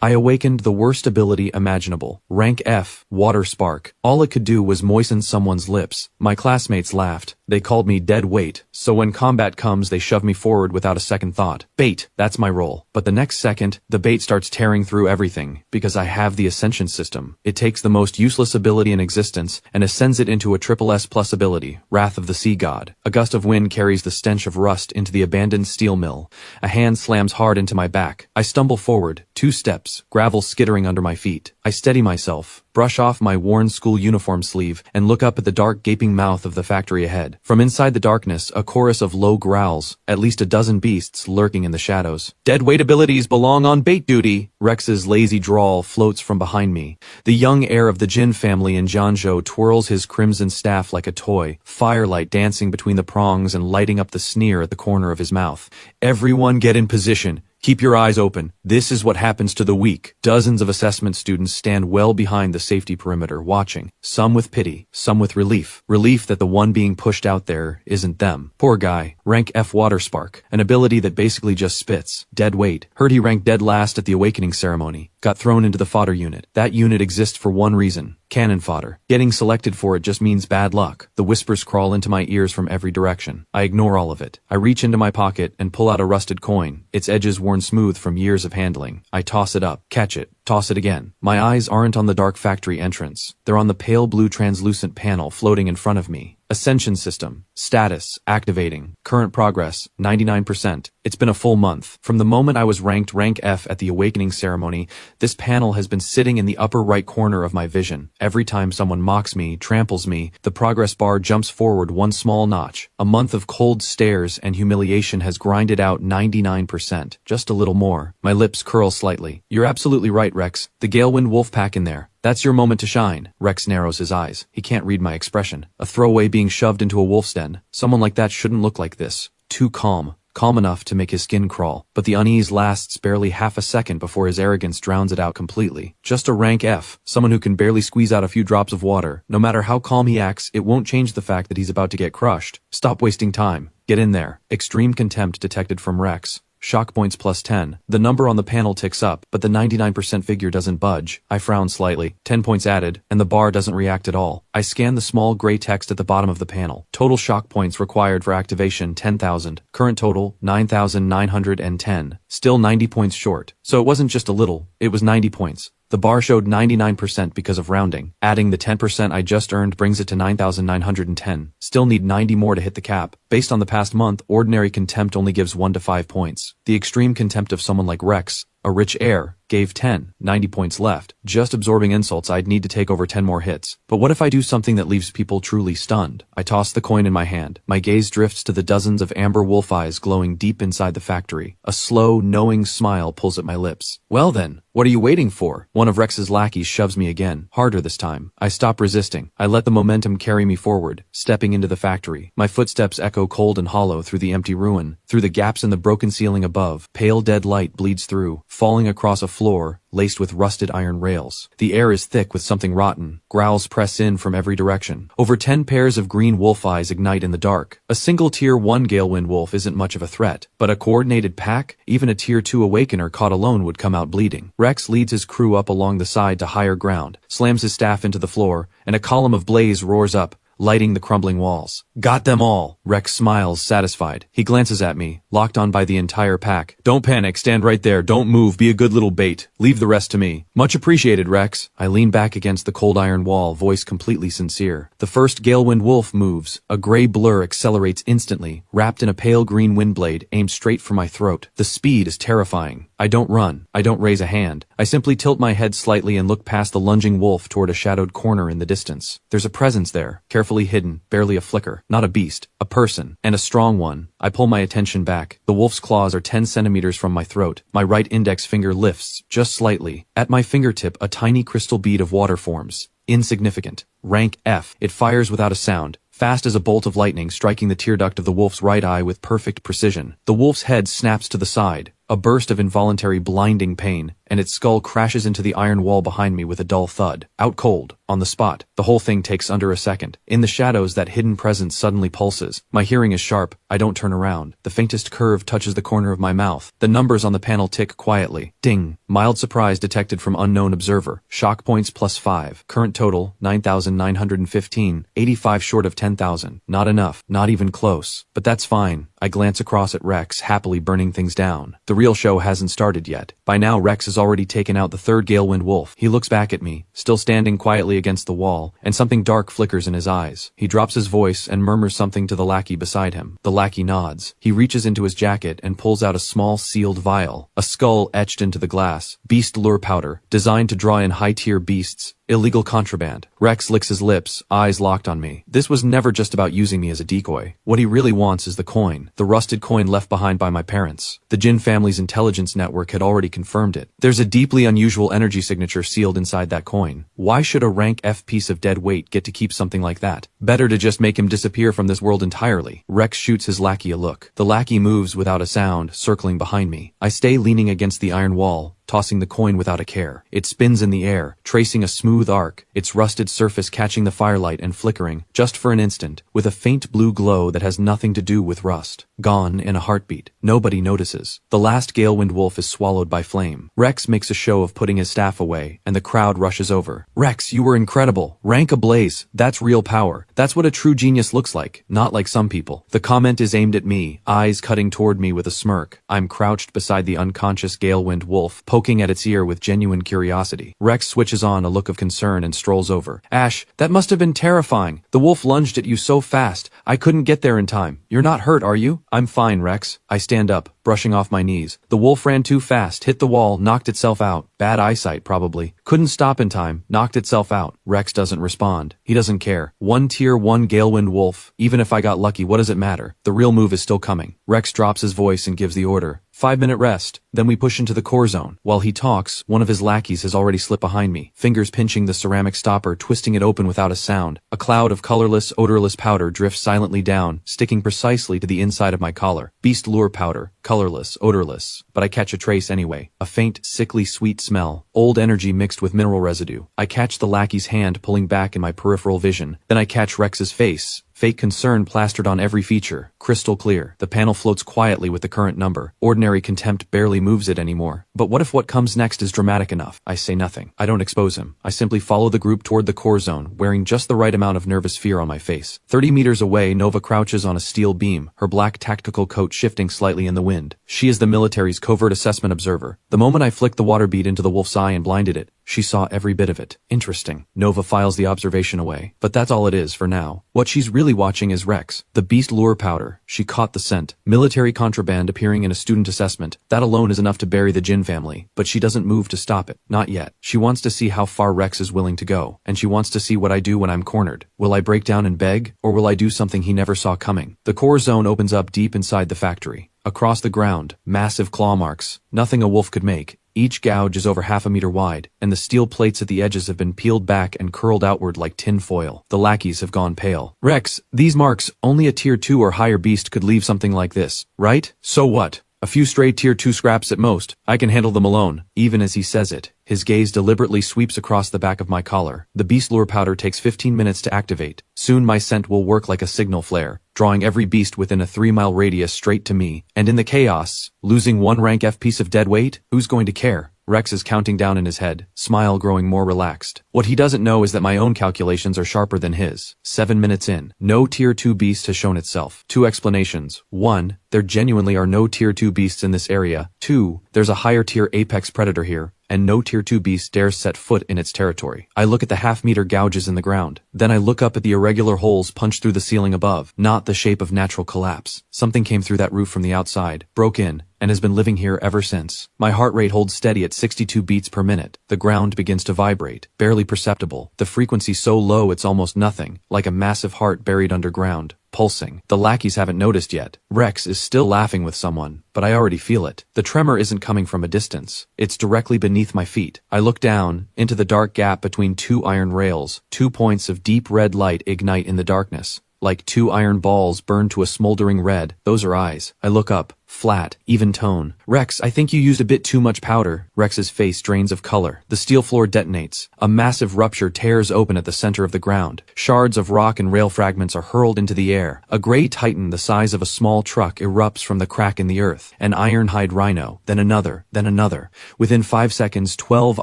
I awakened the worst ability imaginable. Rank F, Water Spark. All it could do was moisten someone's lips. My classmates laughed. They called me dead weight, so when combat comes they shove me forward without a second thought. Bait, that's my role. But the next second, the bait starts tearing through everything, because I have the Ascension System. It takes the most useless ability in existence and ascends it into a triple S plus ability, Wrath of the Sea God. A gust of wind carries the stench of rust into the abandoned steel mill. A hand slams hard into my back. I stumble forward, 2 steps, gravel skittering under my feet. I steady myself, brush off my worn school uniform sleeve, and look up at the dark gaping mouth of the factory ahead. From inside the darkness, a chorus of low growls, at least a dozen beasts lurking in the shadows. Dead weight abilities belong on bait duty. Rex's lazy drawl floats from behind me. The young heir of the Jin family in Jianzhou twirls his crimson staff like a toy, firelight dancing between the prongs and lighting up the sneer at the corner of his mouth. Everyone get in position. Keep your eyes open. This is what happens to the weak. Dozens of assessment students stand well behind the safety perimeter, watching, some with pity, some with relief. Relief that the one being pushed out there isn't them. Poor guy. Rank F Water Spark, an ability that basically just spits. Dead weight. Heard he ranked dead last at the awakening ceremony. Got thrown into the Fodder Unit. That unit exists for one reason. Cannon fodder. Getting selected for it just means bad luck. The whispers crawl into my ears from every direction. I ignore all of it. I reach into my pocket and pull out a rusted coin, its edges worn smooth from years of handling. I toss it up, catch it, toss it again. My eyes aren't on the dark factory entrance. They're on the pale blue translucent panel floating in front of me. Ascension System. Status. Activating. Current progress. 99%. It's been a full month. From the moment I was ranked rank F at the awakening ceremony, this panel has been sitting in the upper right corner of my vision. Every time someone mocks me, tramples me, the progress bar jumps forward one small notch. A month of cold stares and humiliation has grinded out 99%. Just a little more. My lips curl slightly. You're absolutely right, Rex. The Galewind Wolf pack in there. That's your moment to shine. Rex narrows his eyes. He can't read my expression. A throwaway being shoved into a wolf's den. Someone like that shouldn't look like this. Too calm. Calm enough to make his skin crawl. But the unease lasts barely half a second before his arrogance drowns it out completely. Just a rank F. Someone who can barely squeeze out a few drops of water. No matter how calm he acts, it won't change the fact that he's about to get crushed. Stop wasting time. Get in there. Extreme contempt detected from Rex. Shock points plus 10. The number on the panel ticks up, but the 99% figure doesn't budge. I frown slightly. 10 points added, and the bar doesn't react at all. I scan the small gray text at the bottom of the panel. Total shock points required for activation 10,000. Current total 9,910. Still 90 points short. So it wasn't just a little, it was 90 points. The bar showed 99% because of rounding. Adding the 10% I just earned brings it to 9,910. Still need 90 more to hit the cap. Based on the past month, ordinary contempt only gives 1 to 5 points. The extreme contempt of someone like Rex, a rich heir, gave 10, 90 points left. Just absorbing insults, I'd need to take over 10 more hits. But what if I do something that leaves people truly stunned? I toss the coin in my hand. My gaze drifts to the dozens of amber wolf eyes glowing deep inside the factory. A slow, knowing smile pulls at my lips. Well then, what are you waiting for? One of Rex's lackeys shoves me again, harder this time. I stop resisting. I let the momentum carry me forward, stepping into the factory. My footsteps echo cold and hollow through the empty ruin. Through the gaps in the broken ceiling above, pale dead light bleeds through, falling across a floor laced with rusted iron rails. The air is thick with something rotten. Growls press in from every direction. Over 10 pairs of green wolf eyes ignite in the dark. A single tier 1 Galewind Wolf isn't much of a threat, but a coordinated pack, even a tier 2 Awakener caught alone would come out bleeding. Rex leads his crew up along the side to higher ground, slams his staff into the floor, and a column of blaze roars up, lighting the crumbling walls. Got them all. Rex smiles, satisfied. He glances at me, locked on by the entire pack. Don't panic, stand right there, don't move, be a good little bait. Leave the rest to me. Much appreciated, Rex. I lean back against the cold iron wall, voice completely sincere. The first Galewind Wolf moves. A gray blur accelerates instantly, wrapped in a pale green windblade aimed straight for my throat. The speed is terrifying. I don't run. I don't raise a hand. I simply tilt my head slightly and look past the lunging wolf toward a shadowed corner in the distance. There's a presence there, carefully hidden, barely a flicker. Not a beast, a person, and a strong one. I pull my attention back. The wolf's claws are 10 centimeters from my throat. My right index finger lifts, just slightly. At my fingertip, a tiny crystal bead of water forms. Insignificant. Rank F. It fires without a sound, fast as a bolt of lightning, striking the tear duct of the wolf's right eye with perfect precision. The wolf's head snaps to the side. A burst of involuntary blinding pain, and its skull crashes into the iron wall behind me with a dull thud. Out cold. On the spot. The whole thing takes under a second. In the shadows, that hidden presence suddenly pulses. My hearing is sharp. I don't turn around. The faintest curve touches the corner of my mouth. The numbers on the panel tick quietly. Ding. Mild surprise detected from unknown observer. Shock points +5. Current total, 9,915. 85 short of 10,000. Not enough. Not even close. But that's fine. I glance across at Rex, happily burning things down. The real show hasn't started yet. By now, Rex has already taken out the third Galewind Wolf. He looks back at me, still standing quietly against the wall, and something dark flickers in his eyes. He drops his voice and murmurs something to the lackey beside him. The lackey nods. He reaches into his jacket and pulls out a small sealed vial. A skull etched into the glass. Beast lure powder, designed to draw in high-tier beasts. Illegal contraband. Rex licks his lips, eyes locked on me. This was never just about using me as a decoy. What he really wants is the coin. The rusted coin left behind by my parents. The Jin family's intelligence network had already confirmed it. There's a deeply unusual energy signature sealed inside that coin. Why should a rank F piece of dead weight get to keep something like that? Better to just make him disappear from this world entirely. Rex shoots his lackey a look. The lackey moves without a sound, circling behind me. I stay leaning against the iron wall, tossing the coin without a care. It spins in the air, tracing a smooth arc, its rusted surface catching the firelight and flickering, just for an instant, with a faint blue glow that has nothing to do with rust. Gone in a heartbeat. Nobody notices. The last Galewind Wolf is swallowed by flame. Rex makes a show of putting his staff away, and the crowd rushes over. Rex, you were incredible. Rank ablaze. That's real power. That's what a true genius looks like, not like some people. The comment is aimed at me, eyes cutting toward me with a smirk. I'm crouched beside the unconscious Galewind Wolf, poking at its ear with genuine curiosity. Rex switches on a look of concern and strolls over. Ash, that must have been terrifying. The wolf lunged at you so fast, I couldn't get there in time. You're not hurt, are you? I'm fine, Rex. I stand up, brushing off my knees. The wolf ran too fast, hit the wall, knocked itself out. Bad eyesight, probably. Couldn't stop in time, knocked itself out. Rex doesn't respond. He doesn't care. One tier 1 Galewind Wolf. Even if I got lucky, what does it matter? The real move is still coming. Rex drops his voice and gives the order. 5-minute rest. Then we push into the core zone. While he talks, one of his lackeys has already slipped behind me, fingers pinching the ceramic stopper, twisting it open without a sound. A cloud of colorless, odorless powder drifts silently down, sticking precisely to the inside of my collar. Beast lure powder. Colorless, odorless. But I catch a trace anyway. A faint, sickly sweet smell. Old energy mixed with mineral residue. I catch the lackey's hand pulling back in my peripheral vision. Then I catch Rex's face. Fake concern plastered on every feature. Crystal clear. The panel floats quietly with the current number. Ordinary contempt barely moves it anymore. But what if what comes next is dramatic enough? I say nothing. I don't expose him. I simply follow the group toward the core zone, wearing just the right amount of nervous fear on my face. 30 meters away, Nova crouches on a steel beam, her black tactical coat shifting slightly in the wind. She is the military's covert assessment observer. The moment I flicked the water bead into the wolf's eye and blinded it, she saw every bit of it. Interesting. Nova files the observation away. But that's all it is for now. What she's really watching is Rex. The beast lure powder. She caught the scent. Military contraband appearing in a student assessment. That alone is enough to bury the Jin family. But she doesn't move to stop it. Not yet. She wants to see how far Rex is willing to go. And she wants to see what I do when I'm cornered. Will I break down and beg? Or will I do something he never saw coming? The core zone opens up deep inside the factory. Across the ground, massive claw marks. Nothing a wolf could make. Each gouge is over half a meter wide, and the steel plates at the edges have been peeled back and curled outward like tin foil. The lackeys have gone pale. Rex, these marks, only a tier 2 or higher beast could leave something like this, right? So what? A few stray tier 2 scraps at most. I can handle them alone. Even as he says it, his gaze deliberately sweeps across the back of my collar. The beast lure powder takes 15 minutes to activate. Soon my scent will work like a signal flare, drawing every beast within a 3-mile radius straight to me. And in the chaos, losing one rank F piece of dead weight? Who's going to care? Rex is counting down in his head, smile growing more relaxed. What he doesn't know is that my own calculations are sharper than his. 7 minutes in. No tier 2 beast has shown itself. 2 explanations. 1. There genuinely are no tier 2 beasts in this area. 2. There's a higher tier apex predator here, and no tier 2 beast dares set foot in its territory. I look at the half-meter gouges in the ground. Then I look up at the irregular holes punched through the ceiling above, not the shape of natural collapse. Something came through that roof from the outside, broke in, and has been living here ever since. My heart rate holds steady at 62 beats per minute. The ground begins to vibrate, barely perceptible. The frequency so low it's almost nothing, like a massive heart buried underground. Pulsing. The lackeys haven't noticed yet. Rex is still laughing with someone, but I already feel it. The tremor isn't coming from a distance. It's directly beneath my feet. I look down, into the dark gap between 2 iron rails. 2 points of deep red light ignite in the darkness. Like 2 iron balls burned to a smoldering red. Those are eyes. I look up. flat, even tone. Rex, I think you used a bit too much powder. Rex's face drains of color. The steel floor detonates. A massive rupture tears open at the center of the ground. Shards of rock and rail fragments are hurled into the air. A gray titan the size of a small truck erupts from the crack in the earth. An ironhide rhino, then another, then another. Within 5 seconds, 12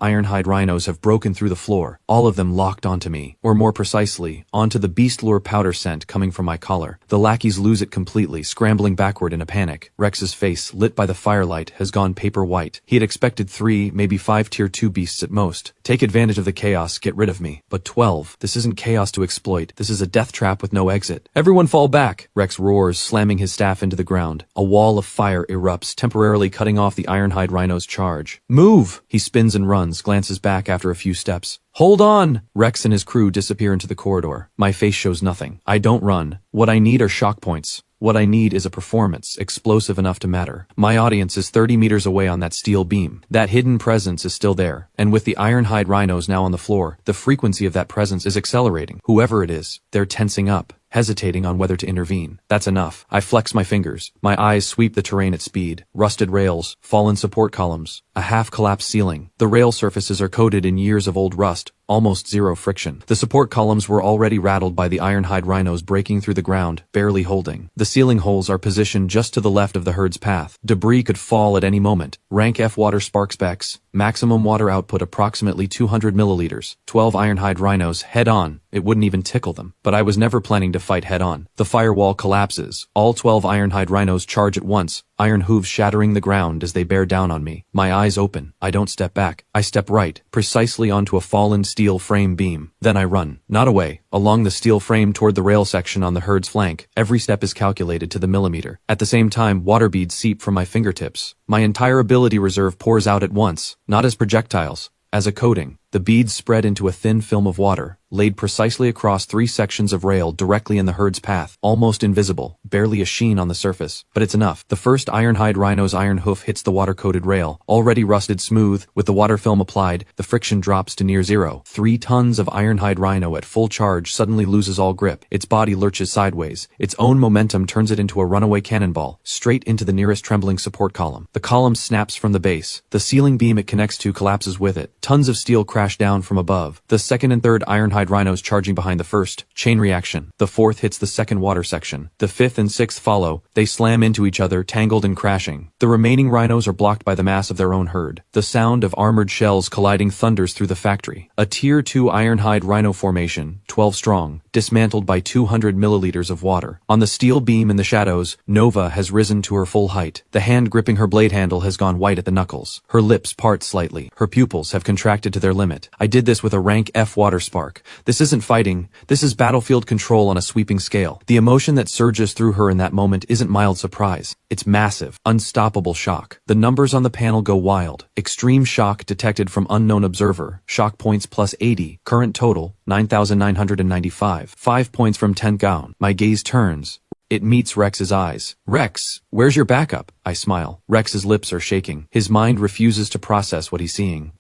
ironhide rhinos have broken through the floor, all of them locked onto me, or more precisely, onto the beast lure powder scent coming from my collar. The lackeys lose it completely, scrambling backward in a panic. Rex's face, lit by the firelight, has gone paper white. He had expected 3, maybe 5 tier 2 beasts at most. Take advantage of the chaos, get rid of me. But 12, this isn't chaos to exploit, this is a death trap with no exit. Everyone fall back! Rex roars, slamming his staff into the ground. A wall of fire erupts, temporarily cutting off the ironhide rhino's charge. Move! He spins and runs, glances back after a few steps. Hold on! Rex and his crew disappear into the corridor. My face shows nothing. I don't run. What I need are shock points. What I need is a performance, explosive enough to matter. My audience is 30 meters away on that steel beam. That hidden presence is still there. And with the ironhide rhinos now on the floor, the frequency of that presence is accelerating. Whoever it is, they're tensing up, hesitating on whether to intervene. That's enough. I flex my fingers. My eyes sweep the terrain at speed. Rusted rails, fallen support columns, a half-collapsed ceiling. The rail surfaces are coated in years of old rust, almost zero friction. The support columns were already rattled by the ironhide rhinos breaking through the ground, barely holding. The ceiling holes are positioned just to the left of the herd's path. Debris could fall at any moment. Rank F water spark specs. Maximum water output approximately 200 milliliters. 12 ironhide rhinos, head on. It wouldn't even tickle them. But I was never planning to fight head on. The firewall collapses. All 12 ironhide rhinos charge at once, iron hooves shattering the ground as they bear down on me. My eyes open. I don't step back. I step right, precisely onto a fallen steel frame beam. Then I run. Not away. Along the steel frame toward the rail section on the herd's flank. Every step is calculated to the millimeter. At the same time, water beads seep from my fingertips. My entire ability reserve pours out at once, not as projectiles, as a coating. The beads spread into a thin film of water, laid precisely across 3 sections of rail directly in the herd's path, almost invisible, barely a sheen on the surface. But it's enough. The first ironhide rhino's iron hoof hits the water-coated rail, already rusted smooth. With the water film applied, the friction drops to near zero. 3 tons of ironhide rhino at full charge suddenly loses all grip. Its body lurches sideways. Its own momentum turns it into a runaway cannonball, straight into the nearest trembling support column. The column snaps from the base. The ceiling beam it connects to collapses with it. Tons of steel crash down from above. The second and third ironhide rhinos charging behind the first. Chain reaction. The fourth hits the second water section. The fifth and sixth follow. They slam into each other, tangled and crashing. The remaining rhinos are blocked by the mass of their own herd. The sound of armored shells colliding thunders through the factory. A tier 2 ironhide rhino formation, 12 strong, dismantled by 200 milliliters of water. On the steel beam in the shadows, Nova has risen to her full height. The hand gripping her blade handle has gone white at the knuckles. Her lips part slightly. Her pupils have contracted to their limit. I did this with a rank F water spark. This isn't fighting. This is battlefield control on a sweeping scale. The emotion that surges through her in that moment isn't mild surprise. It's massive, unstoppable shock. The numbers on the panel go wild. Extreme shock detected from unknown observer. Shock points plus 80. Current total, 9,995. 5 points from 10 gown. My gaze turns. It meets Rex's eyes. Rex, where's your backup? I smile. Rex's lips are shaking. His mind refuses to process what he's seeing.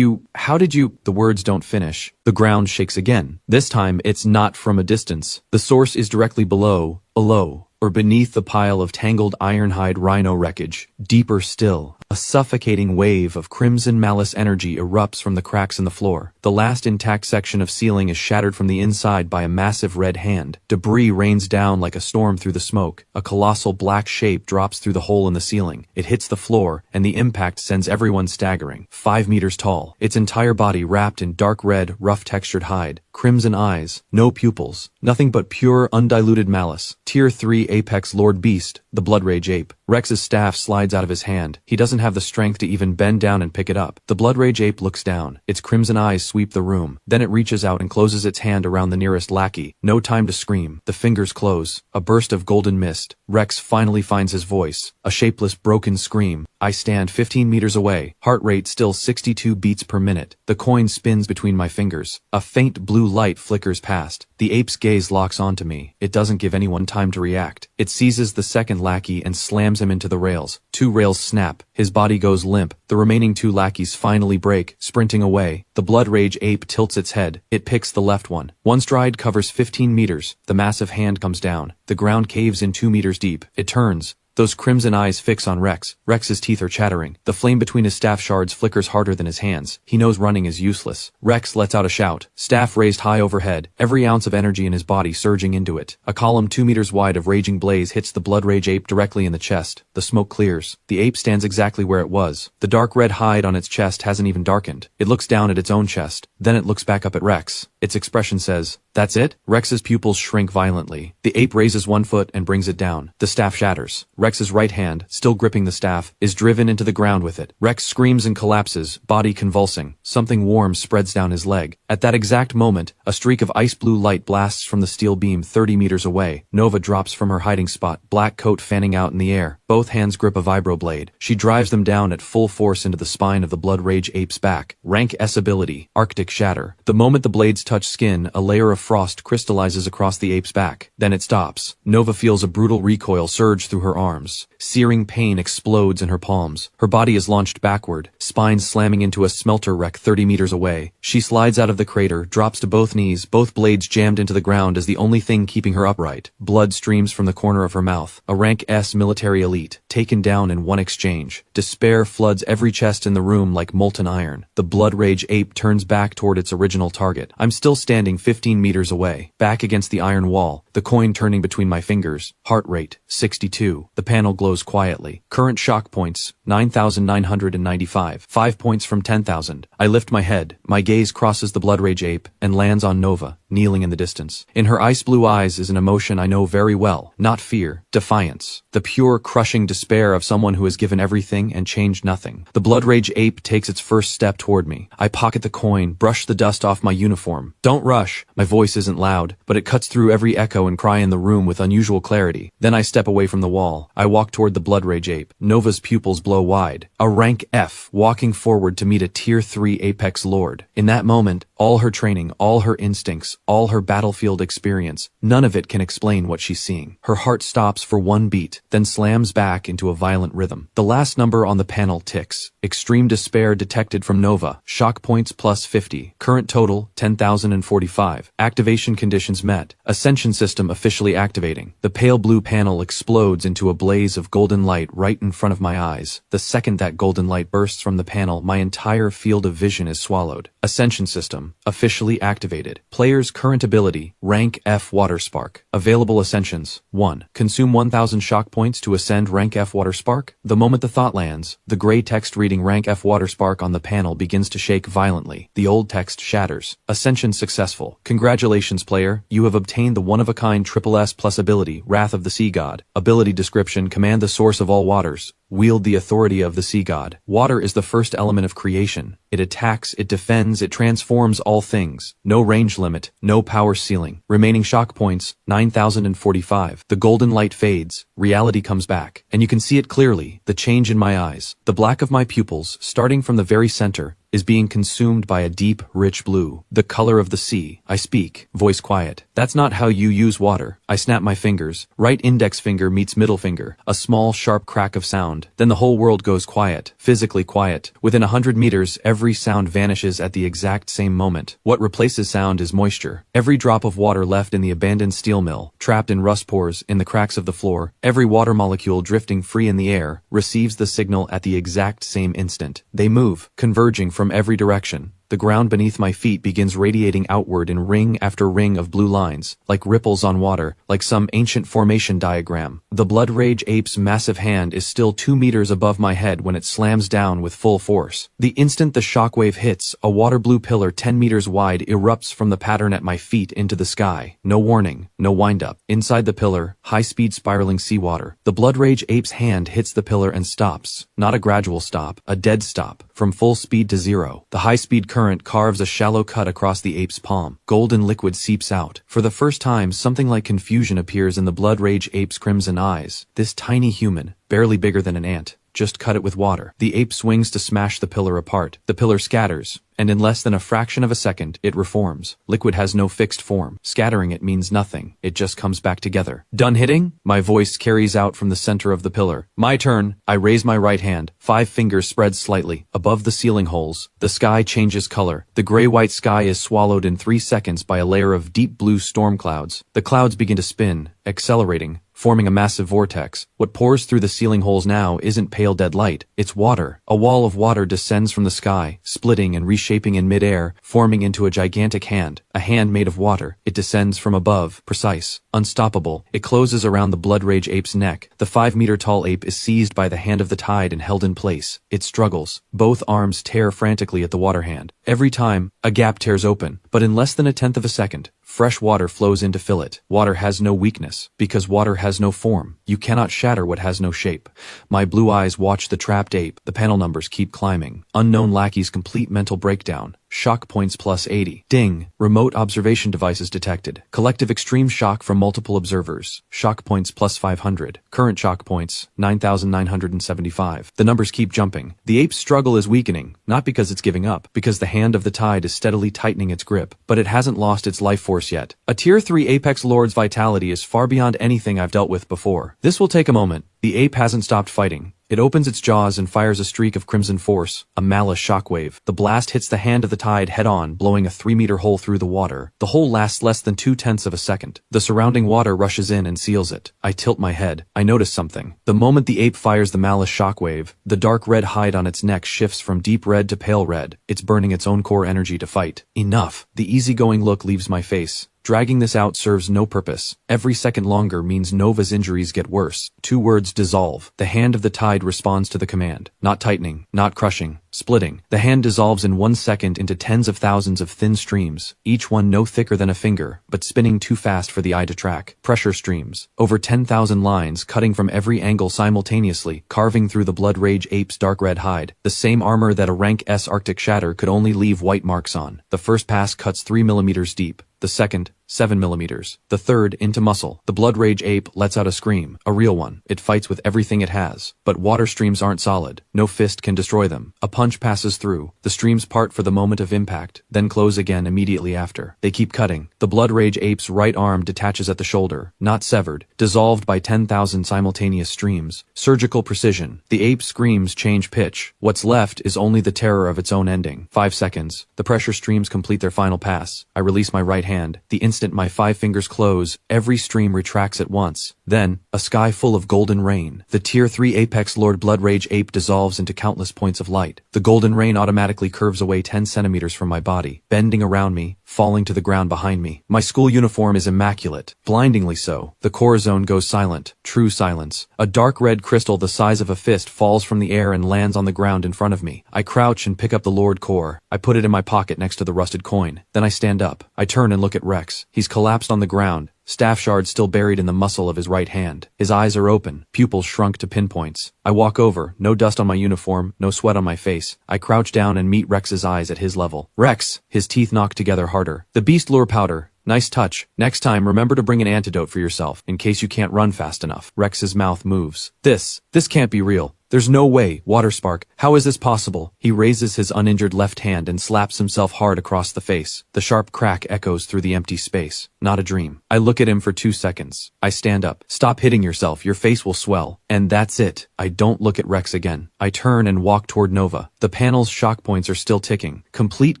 How did you? The words don't finish. The ground shakes again. This time, it's not from a distance. The source is directly below, or beneath the pile of tangled ironhide rhino wreckage. Deeper still, a suffocating wave of crimson malice energy erupts from the cracks in the floor. The last intact section of ceiling is shattered from the inside by a massive red hand. Debris rains down like a storm through the smoke. A colossal black shape drops through the hole in the ceiling. It hits the floor, and the impact sends everyone staggering. 5 meters tall, its entire body wrapped in dark red, rough-textured hide. Crimson eyes, no pupils, nothing but pure, undiluted malice. Tier 3 Apex Lord Beast, the Blood Rage Ape. Rex's staff slides out of his hand. He doesn't have the strength to even bend down and pick it up. The Blood Rage Ape looks down. Its crimson eyes sweep the room. Then it reaches out and closes its hand around the nearest lackey. No time to scream. The fingers close. A burst of golden mist. Rex finally finds his voice. A shapeless, broken scream. I stand 15 meters away. Heart rate still 62 beats per minute. The coin spins between my fingers. A faint blue light flickers past. The ape's gaze locks onto me. It doesn't give anyone time to react. It seizes the second lackey and slams him into the rails. 2 rails snap. His body goes limp. The remaining 2 lackeys finally break, sprinting away. The Blood Rage Ape tilts its head. It picks the left one. One stride covers 15 meters. The massive hand comes down. The ground caves in 2 meters deep. It turns. Those crimson eyes fix on Rex. Rex's teeth are chattering. The flame between his staff shards flickers harder than his hands. He knows running is useless. Rex lets out a shout. Staff raised high overhead, every ounce of energy in his body surging into it. A column 2 meters wide of raging blaze hits the blood rage ape directly in the chest. The smoke clears. The ape stands exactly where it was. The dark red hide on its chest hasn't even darkened. It looks down at its own chest. Then it looks back up at Rex. Its expression says, "That's it?" Rex's pupils shrink violently. The ape raises one foot and brings it down. The staff shatters. Rex's right hand, still gripping the staff, is driven into the ground with it. Rex screams and collapses, body convulsing. Something warm spreads down his leg. At that exact moment, a streak of ice blue light blasts from the steel beam 30 meters away. Nova drops from her hiding spot, black coat fanning out in the air. Both hands grip a vibroblade. She drives them down at full force into the spine of the blood rage ape's back. Rank S ability, Arctic Shatter. The moment the blades touch skin, a layer of frost crystallizes across the ape's back. Then it stops. Nova feels a brutal recoil surge through her arms. Searing pain explodes in her palms. Her body is launched backward, spine slamming into a smelter wreck 30 meters away. She slides out of the crater, drops to both knees, both blades jammed into the ground as the only thing keeping her upright. Blood streams from the corner of her mouth. A rank S military elite, taken down in one exchange. Despair floods every chest in the room like molten iron. The blood rage ape turns back toward its original target. I'm still standing 15 meters away, back against the iron wall, the coin turning between my fingers. Heart rate, 62. The panel glows quietly. Current shock points, 9,995. 5 points from 10,000. I lift my head. My gaze crosses the blood rage ape and lands on Nova, kneeling in the distance. In her ice blue eyes is an emotion I know very well. Not fear, defiance. The pure, crushing despair of someone who has given everything and changed nothing. The blood rage ape takes its first step toward me. I pocket the coin, brush the dust off my uniform. Don't rush. My voice isn't loud, but it cuts through every echo and cry in the room with unusual clarity. Then I step away from the wall. I walk toward the blood rage ape. Nova's pupils blow wide. A rank F, walking forward to meet a tier 3 apex lord. In that moment, all her training, all her instincts, all her battlefield experience, none of it can explain what she's seeing. Her heart stops for one beat, then slams back into a violent rhythm. The last number on the panel ticks. Extreme despair detected from Nova. Shock points plus 50. Current total, 10,045. Activation conditions met. Ascension System officially activating. The pale blue panel explodes into a blaze of golden light right in front of my eyes. The second that golden light bursts from the panel, my entire field of vision is swallowed. Ascension System, officially activated. Player's current ability, rank F Water Spark. Available ascensions. 1. Consume 1,000 shock points to ascend rank F Water Spark. The moment the thought lands, the gray text reading rank F Water Spark on the panel begins to shake violently. The old text shatters. Ascension successful. Congratulations, player. You have obtained the one-of-a-kind triple S plus ability, Wrath of the Sea God. Ability description, command the source of all waters. Wield the authority of the sea god. Water is the first element of creation. It attacks, it defends, it transforms all things. No range limit, no power ceiling. Remaining shock points, 9,045. The golden light fades, reality comes back, and you can see it clearly, the change in my eyes. The black of my pupils, starting from the very center, is being consumed by a deep, rich blue, the color of the sea. I speak, voice quiet. That's not how you use water. I snap my fingers. Right index finger meets middle finger. A small, sharp crack of sound. Then the whole world goes quiet, physically quiet. Within 100 meters, every sound vanishes at the exact same moment. What replaces sound is moisture. Every drop of water left in the abandoned steel mill, trapped in rust pores, in the cracks of the floor, every water molecule drifting free in the air, receives the signal at the exact same instant. They move, converging from every direction. The ground beneath my feet begins radiating outward in ring after ring of blue lines, like ripples on water, like some ancient formation diagram. The blood rage ape's massive hand is still 2 meters above my head when it slams down with full force. The instant the shockwave hits, a water blue pillar 10 meters wide erupts from the pattern at my feet into the sky. No warning, no wind-up. Inside the pillar, high-speed spiraling seawater. The blood rage ape's hand hits the pillar and stops. Not a gradual stop, a dead stop, from full speed to zero. The high-speed current carves a shallow cut across the ape's palm. Golden liquid seeps out. For the first time, something like confusion appears in the blood rage ape's crimson eyes. This tiny human, barely bigger than an ant, just cut it with water. The ape swings to smash the pillar apart. The pillar scatters. and in less than a fraction of a second, it reforms. Liquid has no fixed form. Scattering it means nothing. It just comes back together. Done hitting? My voice carries out from the center of the pillar. My turn. I raise my right hand. 5 fingers spread slightly. Above the ceiling holes, the sky changes color. The gray-white sky is swallowed in 3 seconds by a layer of deep blue storm clouds. The clouds begin to spin, accelerating, forming a massive vortex. What pours through the ceiling holes now isn't pale dead light, it's water. A wall of water descends from the sky, splitting and reshaping in midair, forming into a gigantic hand. A hand made of water. It descends from above, precise, unstoppable. It closes around the blood rage ape's neck. The 5-meter-tall ape is seized by the hand of the tide and held in place. It struggles. Both arms tear frantically at the water hand. Every time, a gap tears open, but in less than a tenth of a second, fresh water flows in to fill it. Water has no weakness, because water has no form. You cannot shatter what has no shape. My blue eyes watch the trapped ape. The panel numbers keep climbing. Unknown lackey's complete mental breakdown. Shock points plus 80. Ding. Remote observation devices detected. Collective extreme shock from multiple observers. Shock points plus 500. Current shock points, 9,975. The numbers keep jumping. The ape's struggle is weakening, not because it's giving up, because the hand of the tide is steadily tightening its grip, but it hasn't lost its life force yet. A Tier 3 Apex Lord's vitality is far beyond anything I've dealt with before. This will take a moment. The ape hasn't stopped fighting. It opens its jaws and fires a streak of crimson force, a malice shockwave. The blast hits the hand of the tide head-on, blowing a 3-meter hole through the water. The hole lasts less than 0.2 of a second. The surrounding water rushes in and seals it. I tilt my head. I notice something. The moment the ape fires the malice shockwave, the dark red hide on its neck shifts from deep red to pale red. It's burning its own core energy to fight. Enough. The easygoing look leaves my face. Dragging this out serves no purpose. Every second longer means Nova's injuries get worse. 2 words dissolve. The hand of the tide responds to the command. Not tightening, not crushing, splitting. The hand dissolves in 1 second into tens of thousands of thin streams, each one no thicker than a finger, but spinning too fast for the eye to track. Pressure streams. Over 10,000 lines cutting from every angle simultaneously, carving through the blood rage ape's dark red hide. The same armor that a rank S Arctic shatter could only leave white marks on. The first pass cuts 3 millimeters deep. The second, 7 millimeters. The third, into muscle. The blood rage ape lets out a scream, a real one. It fights with everything it has. But water streams aren't solid. No fist can destroy them. A punch passes through. The streams part for the moment of impact, then close again immediately after. They keep cutting. The blood rage ape's right arm detaches at the shoulder, not severed, dissolved by 10,000 simultaneous streams. Surgical precision. The ape's screams change pitch. What's left is only the terror of its own ending. 5 seconds. The pressure streams complete their final pass. I release my right hand. The instant my 5 fingers close, every stream retracts at once. Then, a sky full of golden rain. The Tier 3 Apex Lord Blood Rage Ape dissolves into countless points of light. The golden rain automatically curves away 10 centimeters from my body, bending around me, falling to the ground behind me. My school uniform is immaculate, blindingly so. The core zone goes silent, true silence. A dark red crystal the size of a fist falls from the air and lands on the ground in front of me. I crouch and pick up the Lord core. I put it in my pocket next to the rusted coin. Then I stand up. I turn and look at Rex. He's collapsed on the ground, staff shard still buried in the muscle of his right hand. His eyes are open, pupils shrunk to pinpoints. I walk over, no dust on my uniform, no sweat on my face. I crouch down and meet Rex's eyes at his level. Rex! His teeth knock together harder. The beast lure powder. Nice touch. Next time, remember to bring an antidote for yourself, in case you can't run fast enough. Rex's mouth moves. This can't be real. There's no way, Waterspark. How is this possible? He raises his uninjured left hand and slaps himself hard across the face. The sharp crack echoes through the empty space. Not a dream. I look at him for 2 seconds. I stand up. Stop hitting yourself. Your face will swell. And that's it. I don't look at Rex again. I turn and walk toward Nova. The panel's shock points are still ticking. Complete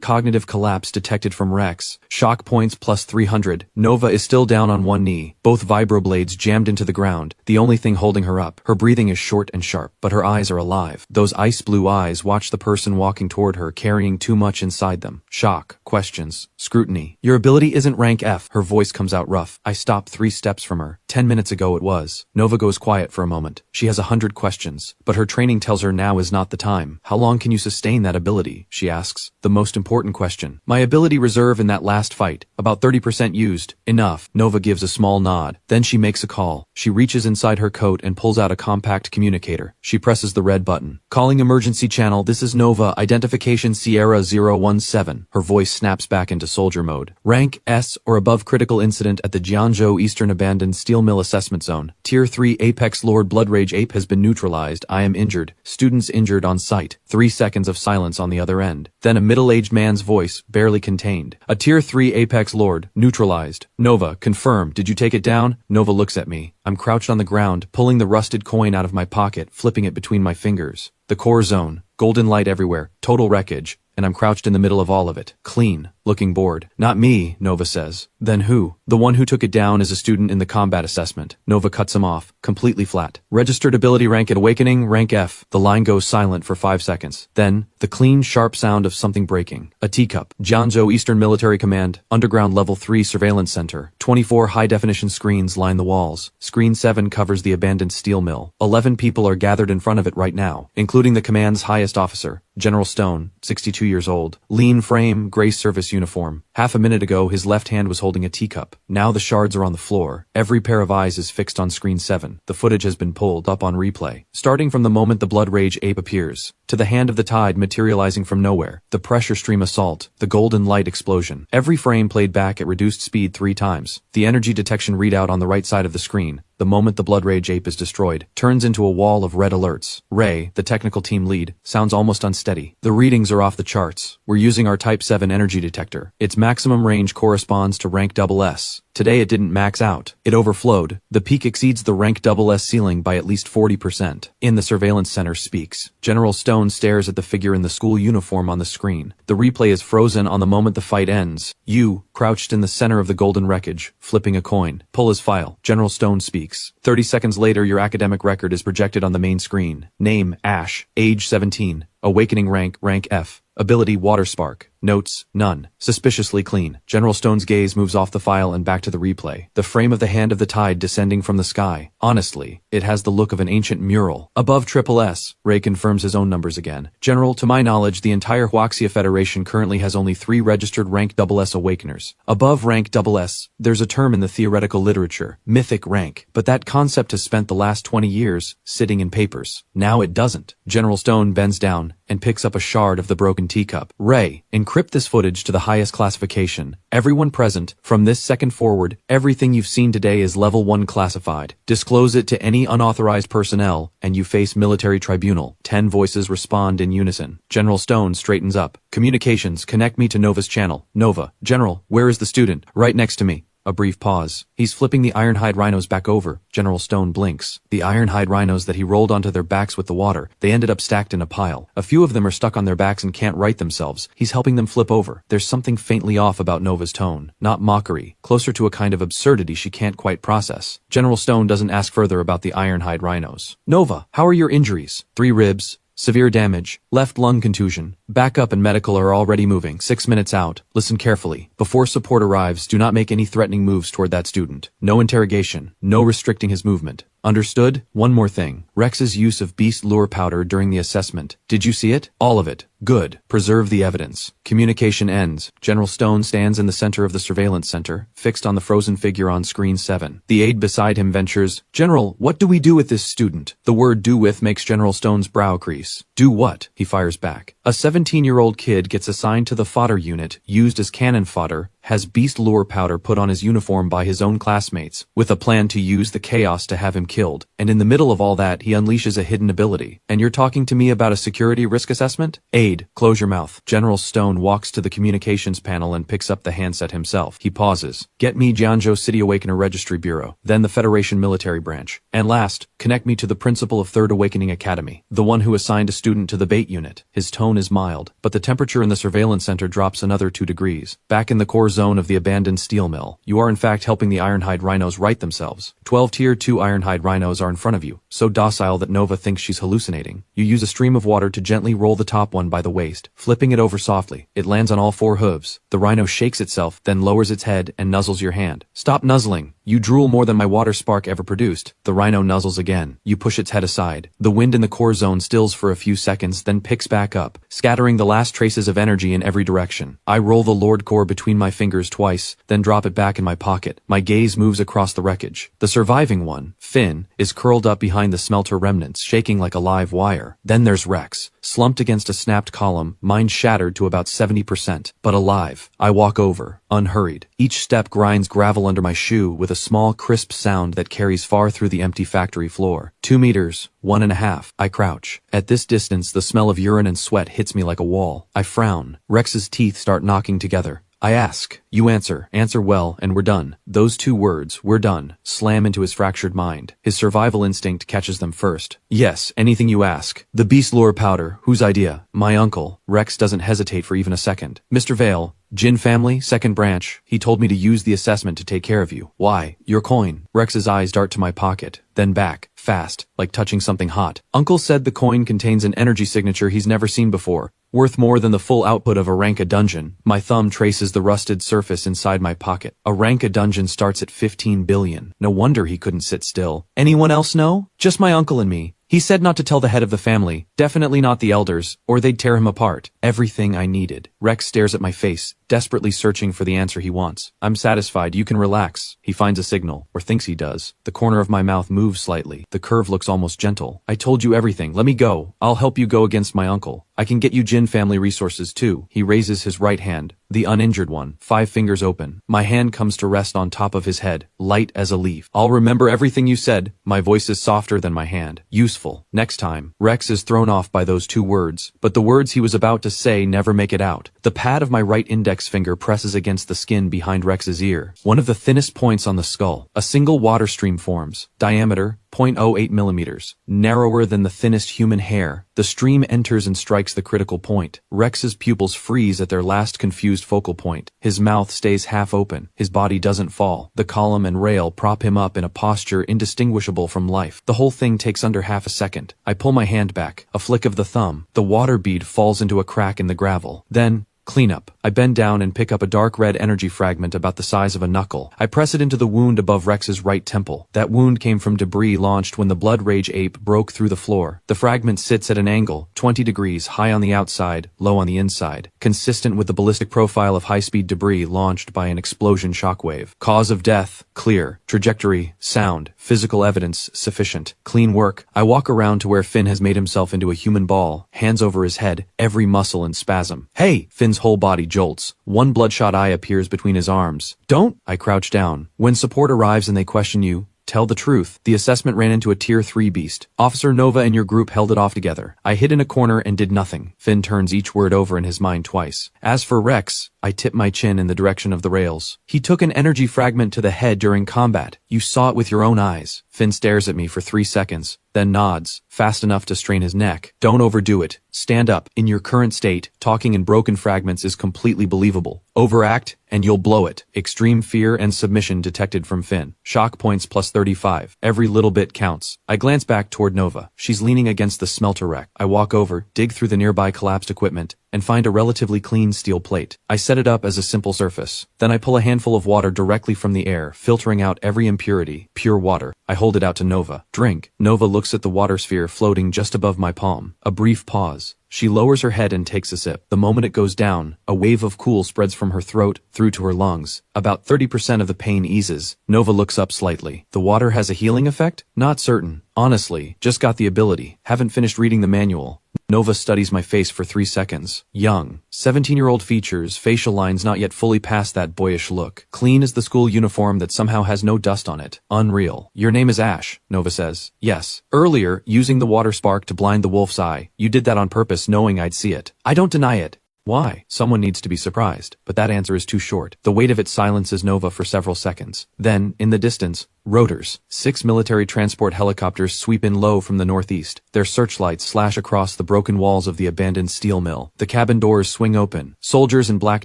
cognitive collapse detected from Rex. Shock points plus 300. Nova is still down on one knee. Both vibroblades jammed into the ground. The only thing holding her up. Her breathing is short and sharp, but her eyes are alive. Those ice blue eyes watch the person walking toward her carrying too much inside them. Shock, questions, scrutiny. Your ability isn't rank F. Her voice comes out rough. I stop 3 steps from her. 10 minutes ago it was. Nova goes quiet for a moment. She has 100 questions, but her training tells her now is not the time. How long can you sustain that ability? She asks. The most important question. My ability reserve in that last fight. About 30% used. Enough. Nova gives a small nod. Then she makes a call. She reaches inside her coat and pulls out a compact communicator. She presses the red button. Calling emergency channel, this is Nova, identification Sierra 017. Her voice snaps back into soldier mode. Rank S or above critical. critical incident at the Jiangzhou Eastern Abandoned Steel Mill Assessment Zone. Tier 3 Apex Lord Blood Rage Ape has been neutralized. I am injured. Students injured on site. 3 seconds of silence on the other end. Then a middle-aged man's voice, barely contained. A Tier 3 Apex Lord, neutralized. Nova, confirm. Did you take it down? Nova looks at me. I'm crouched on the ground, pulling the rusted coin out of my pocket, flipping it between my fingers. The core zone. Golden light everywhere. Total wreckage. And I'm crouched in the middle of all of it. Clean. Looking bored. Not me, Nova says. Then who? The one who took it down is a student in the combat assessment. Nova cuts him off. Completely flat. Registered ability rank at awakening, rank F. The line goes silent for 5 seconds. Then, the clean, sharp sound of something breaking. A teacup. Jiangzhou Eastern Military Command. Underground Level 3 Surveillance Center. 24 high-definition screens line the walls. Screen 7 covers the abandoned steel mill. 11 people are gathered in front of it right now, including the command's highest officer, General Stone, 62 years old. Lean frame, gray service uniform. Half a minute ago, his left hand was holding a teacup. Now the shards are on the floor. Every pair of eyes is fixed on screen 7. The footage has been pulled up on replay, starting from the moment the Blood Rage Ape appears, to the hand of the tide materializing from nowhere, the pressure stream assault, the golden light explosion. Every frame played back at reduced speed 3 times. The energy detection readout on the right side of the screen, the moment the Blood Rage Ape is destroyed, turns into a wall of red alerts. Ray, the technical team lead, sounds almost unsteady. The readings are off the charts. We're using our Type 7 energy detector. Its maximum range corresponds to rank SS. Today it didn't max out. It overflowed. The peak exceeds the rank SS ceiling by at least 40%. In the surveillance center speaks. General Stone stares at the figure in the school uniform on the screen. The replay is frozen on the moment the fight ends. You, crouched in the center of the golden wreckage, flipping a coin. Pull his file. General Stone speaks. 30 seconds later, your academic record is projected on the main screen. Name, Ash. Age 17. Awakening rank, rank F. Ability, water spark. Notes, none. Suspiciously clean. General Stone's gaze moves off the file and back to the replay. The frame of the hand of the tide descending from the sky. Honestly, it has the look of an ancient mural. Above SS, Ray confirms his own numbers again. General, to my knowledge, the entire Huaxia Federation currently has only 3 registered rank SS awakeners. Above rank SS, there's a term in the theoretical literature, mythic rank, but that concept has spent the last 20 years sitting in papers. Now it doesn't. General Stone bends down and picks up a shard of the broken teacup. Ray, encrypt this footage to the highest classification. Everyone present, from this second forward, everything you've seen today is level 1 classified. Disclose it to any unauthorized personnel, and you face military tribunal. 10 voices respond in unison. General Stone straightens up. Communications, connect me to Nova's channel. Nova, General, where is the student? Right next to me. A brief pause. He's flipping the ironhide rhinos back over. General Stone blinks. The ironhide rhinos that he rolled onto their backs with the water, they ended up stacked in a pile. A few of them are stuck on their backs and can't right themselves. He's helping them flip over. There's something faintly off about Nova's tone. Not mockery. Closer to a kind of absurdity she can't quite process. General Stone doesn't ask further about the ironhide rhinos. Nova, how are your injuries? 3 ribs. Severe damage, left lung contusion. Backup and medical are already moving. 6 minutes out. Listen carefully. Before support arrives, do not make any threatening moves toward that student. No interrogation. No restricting his movement. Understood? One more thing. Rex's use of beast lure powder during the assessment. Did you see it? All of it. Good. Preserve the evidence. Communication ends. General Stone stands in the center of the surveillance center, fixed on the frozen figure on screen 7. The aide beside him ventures, General, what do we do with this student? The word do with makes General Stone's brow crease. Do what? He fires back. A 17-year-old kid gets assigned to the Fodder Unit, used as cannon fodder, has beast lure powder put on his uniform by his own classmates, with a plan to use the chaos to have him killed, and in the middle of all that he unleashes a hidden ability. And you're talking to me about a security risk assessment? Aide, close your mouth. General Stone walks to the communications panel and picks up the handset himself. He pauses. Get me Jiangzhou City Awakener Registry Bureau, then the Federation Military Branch. And last, connect me to the principal of 3rd Awakening Academy, the one who assigned a student to the bait unit. His tone is mild, but the temperature in the surveillance center drops another 2 degrees. Back in the core zone of the abandoned steel mill, you are in fact helping the ironhide rhinos right themselves. 12 tier 2 ironhide rhinos are in front of you, so docile that Nova thinks she's hallucinating. You use a stream of water to gently roll the top one by the waist, flipping it over softly. It lands on all 4 hooves. The rhino shakes itself, then lowers its head and nuzzles your hand. Stop nuzzling. You drool more than my water spark ever produced. The rhino nuzzles again. You push its head aside. The wind in the core zone stills for a few seconds, then picks back up, scattering the last traces of energy in every direction. I roll the Lord core between my fingers twice, then drop it back in my pocket. My gaze moves across the wreckage. The surviving one, Finn, is curled up behind the smelter remnants, shaking like a live wire. Then there's Rex, slumped against a snapped column, mind shattered to about 70%, but alive. I walk over. unhurried. Each step grinds gravel under my shoe with a small crisp sound that carries far through the empty factory floor. 2 meters, 1.5. I crouch. At this distance, the smell of urine and sweat hits me like a wall. I frown. Rex's teeth start knocking together. I ask. You answer. Answer well, and we're done. Those 2 words, we're done, slam into his fractured mind. His survival instinct catches them first. Yes, anything you ask. The beast lure powder, whose idea? My uncle. Rex doesn't hesitate for even a second. Mr. Vale, Jin family, second branch. He told me to use the assessment to take care of you. Why? Your coin. Rex's eyes dart to my pocket, then back, fast, like touching something hot. Uncle said the coin contains an energy signature he's never seen before, worth more than the full output of a Ranka dungeon. My thumb traces the rusted surface inside my pocket. A Ranka dungeon starts at 15 billion. No wonder he couldn't sit still. Anyone else know? Just my uncle and me. He said not to tell the head of the family, definitely not the elders, or they'd tear him apart. Everything I needed. Rex stares at my face, desperately searching for the answer he wants. I'm satisfied, you can relax. He finds a signal, or thinks he does. The corner of my mouth moves slightly. The curve looks almost gentle. I told you everything, let me go. I'll help you go against my uncle. I can get you Jin family resources too. He raises his right hand, the uninjured one, 5 fingers open. My hand comes to rest on top of his head, light as a leaf. I'll remember everything you said. My voice is softer than my hand. Useful. Next time. Rex is thrown off by those 2 words, but the words he was about to say never make it out. The pad of my right index finger presses against the skin behind Rex's ear, one of the thinnest points on the skull. A single water stream forms, diameter 0.08 millimeters, narrower than the thinnest human hair. The stream enters and strikes the critical point. Rex's pupils freeze at their last confused focal point. His mouth stays half open. His body doesn't fall. The column and rail prop him up in a posture indistinguishable from life. The whole thing takes under half a second. I pull my hand back. A flick of the thumb. The water bead falls into a crack in the gravel. Then, cleanup. I bend down and pick up a dark red energy fragment about the size of a knuckle. I press it into the wound above Rex's right temple. That wound came from debris launched when the blood rage ape broke through the floor. The fragment sits at an angle, 20 degrees, high on the outside, low on the inside, consistent with the ballistic profile of high-speed debris launched by an explosion shockwave. Cause of death, clear. Trajectory, sound. Physical evidence, sufficient. Clean work. I walk around to where Finn has made himself into a human ball, hands over his head, every muscle in spasm. Hey! Finn's whole body jolts. One bloodshot eye appears between his arms. Don't! I crouch down. When support arrives and they question you, tell the truth. The assessment ran into a tier 3 beast. Officer Nova and your group held it off together. I hid in a corner and did nothing. Finn turns each word over in his mind twice. As for Rex, I tip my chin in the direction of the rails. He took an energy fragment to the head during combat. You saw it with your own eyes. Finn stares at me for 3 seconds, then nods, fast enough to strain his neck. Don't overdo it. Stand up. In your current state, talking in broken fragments is completely believable. Overact, and you'll blow it. Extreme fear and submission detected from Finn. Shock points plus 35. Every little bit counts. I glance back toward Nova. She's leaning against the smelter rack. I walk over, dig through the nearby collapsed equipment, and find a relatively clean steel plate. I set it up as a simple surface. Then I pull a handful of water directly from the air, filtering out every impurity. Pure water. I hold it out to Nova. Drink. Nova looks at the water sphere floating just above my palm. A brief pause. She lowers her head and takes a sip. The moment it goes down, a wave of cool spreads from her throat through to her lungs. About 30% of the pain eases. Nova looks up slightly. The water has a healing effect? Not certain. Honestly, just got the ability. Haven't finished reading the manual. Nova studies my face for 3 seconds. Young. 17-year-old features, facial lines not yet fully past that boyish look. Clean as the school uniform that somehow has no dust on it. Unreal. Your name is Ash, Nova says. Yes. Earlier, using the water spark to blind the wolf's eye, you did that on purpose knowing I'd see it. I don't deny it. Why? Someone needs to be surprised. But that answer is too short. The weight of it silences Nova for several seconds. Then, in the distance, rotors. 6 military transport helicopters sweep in low from the northeast. Their searchlights slash across the broken walls of the abandoned steel mill. The cabin doors swing open. Soldiers in black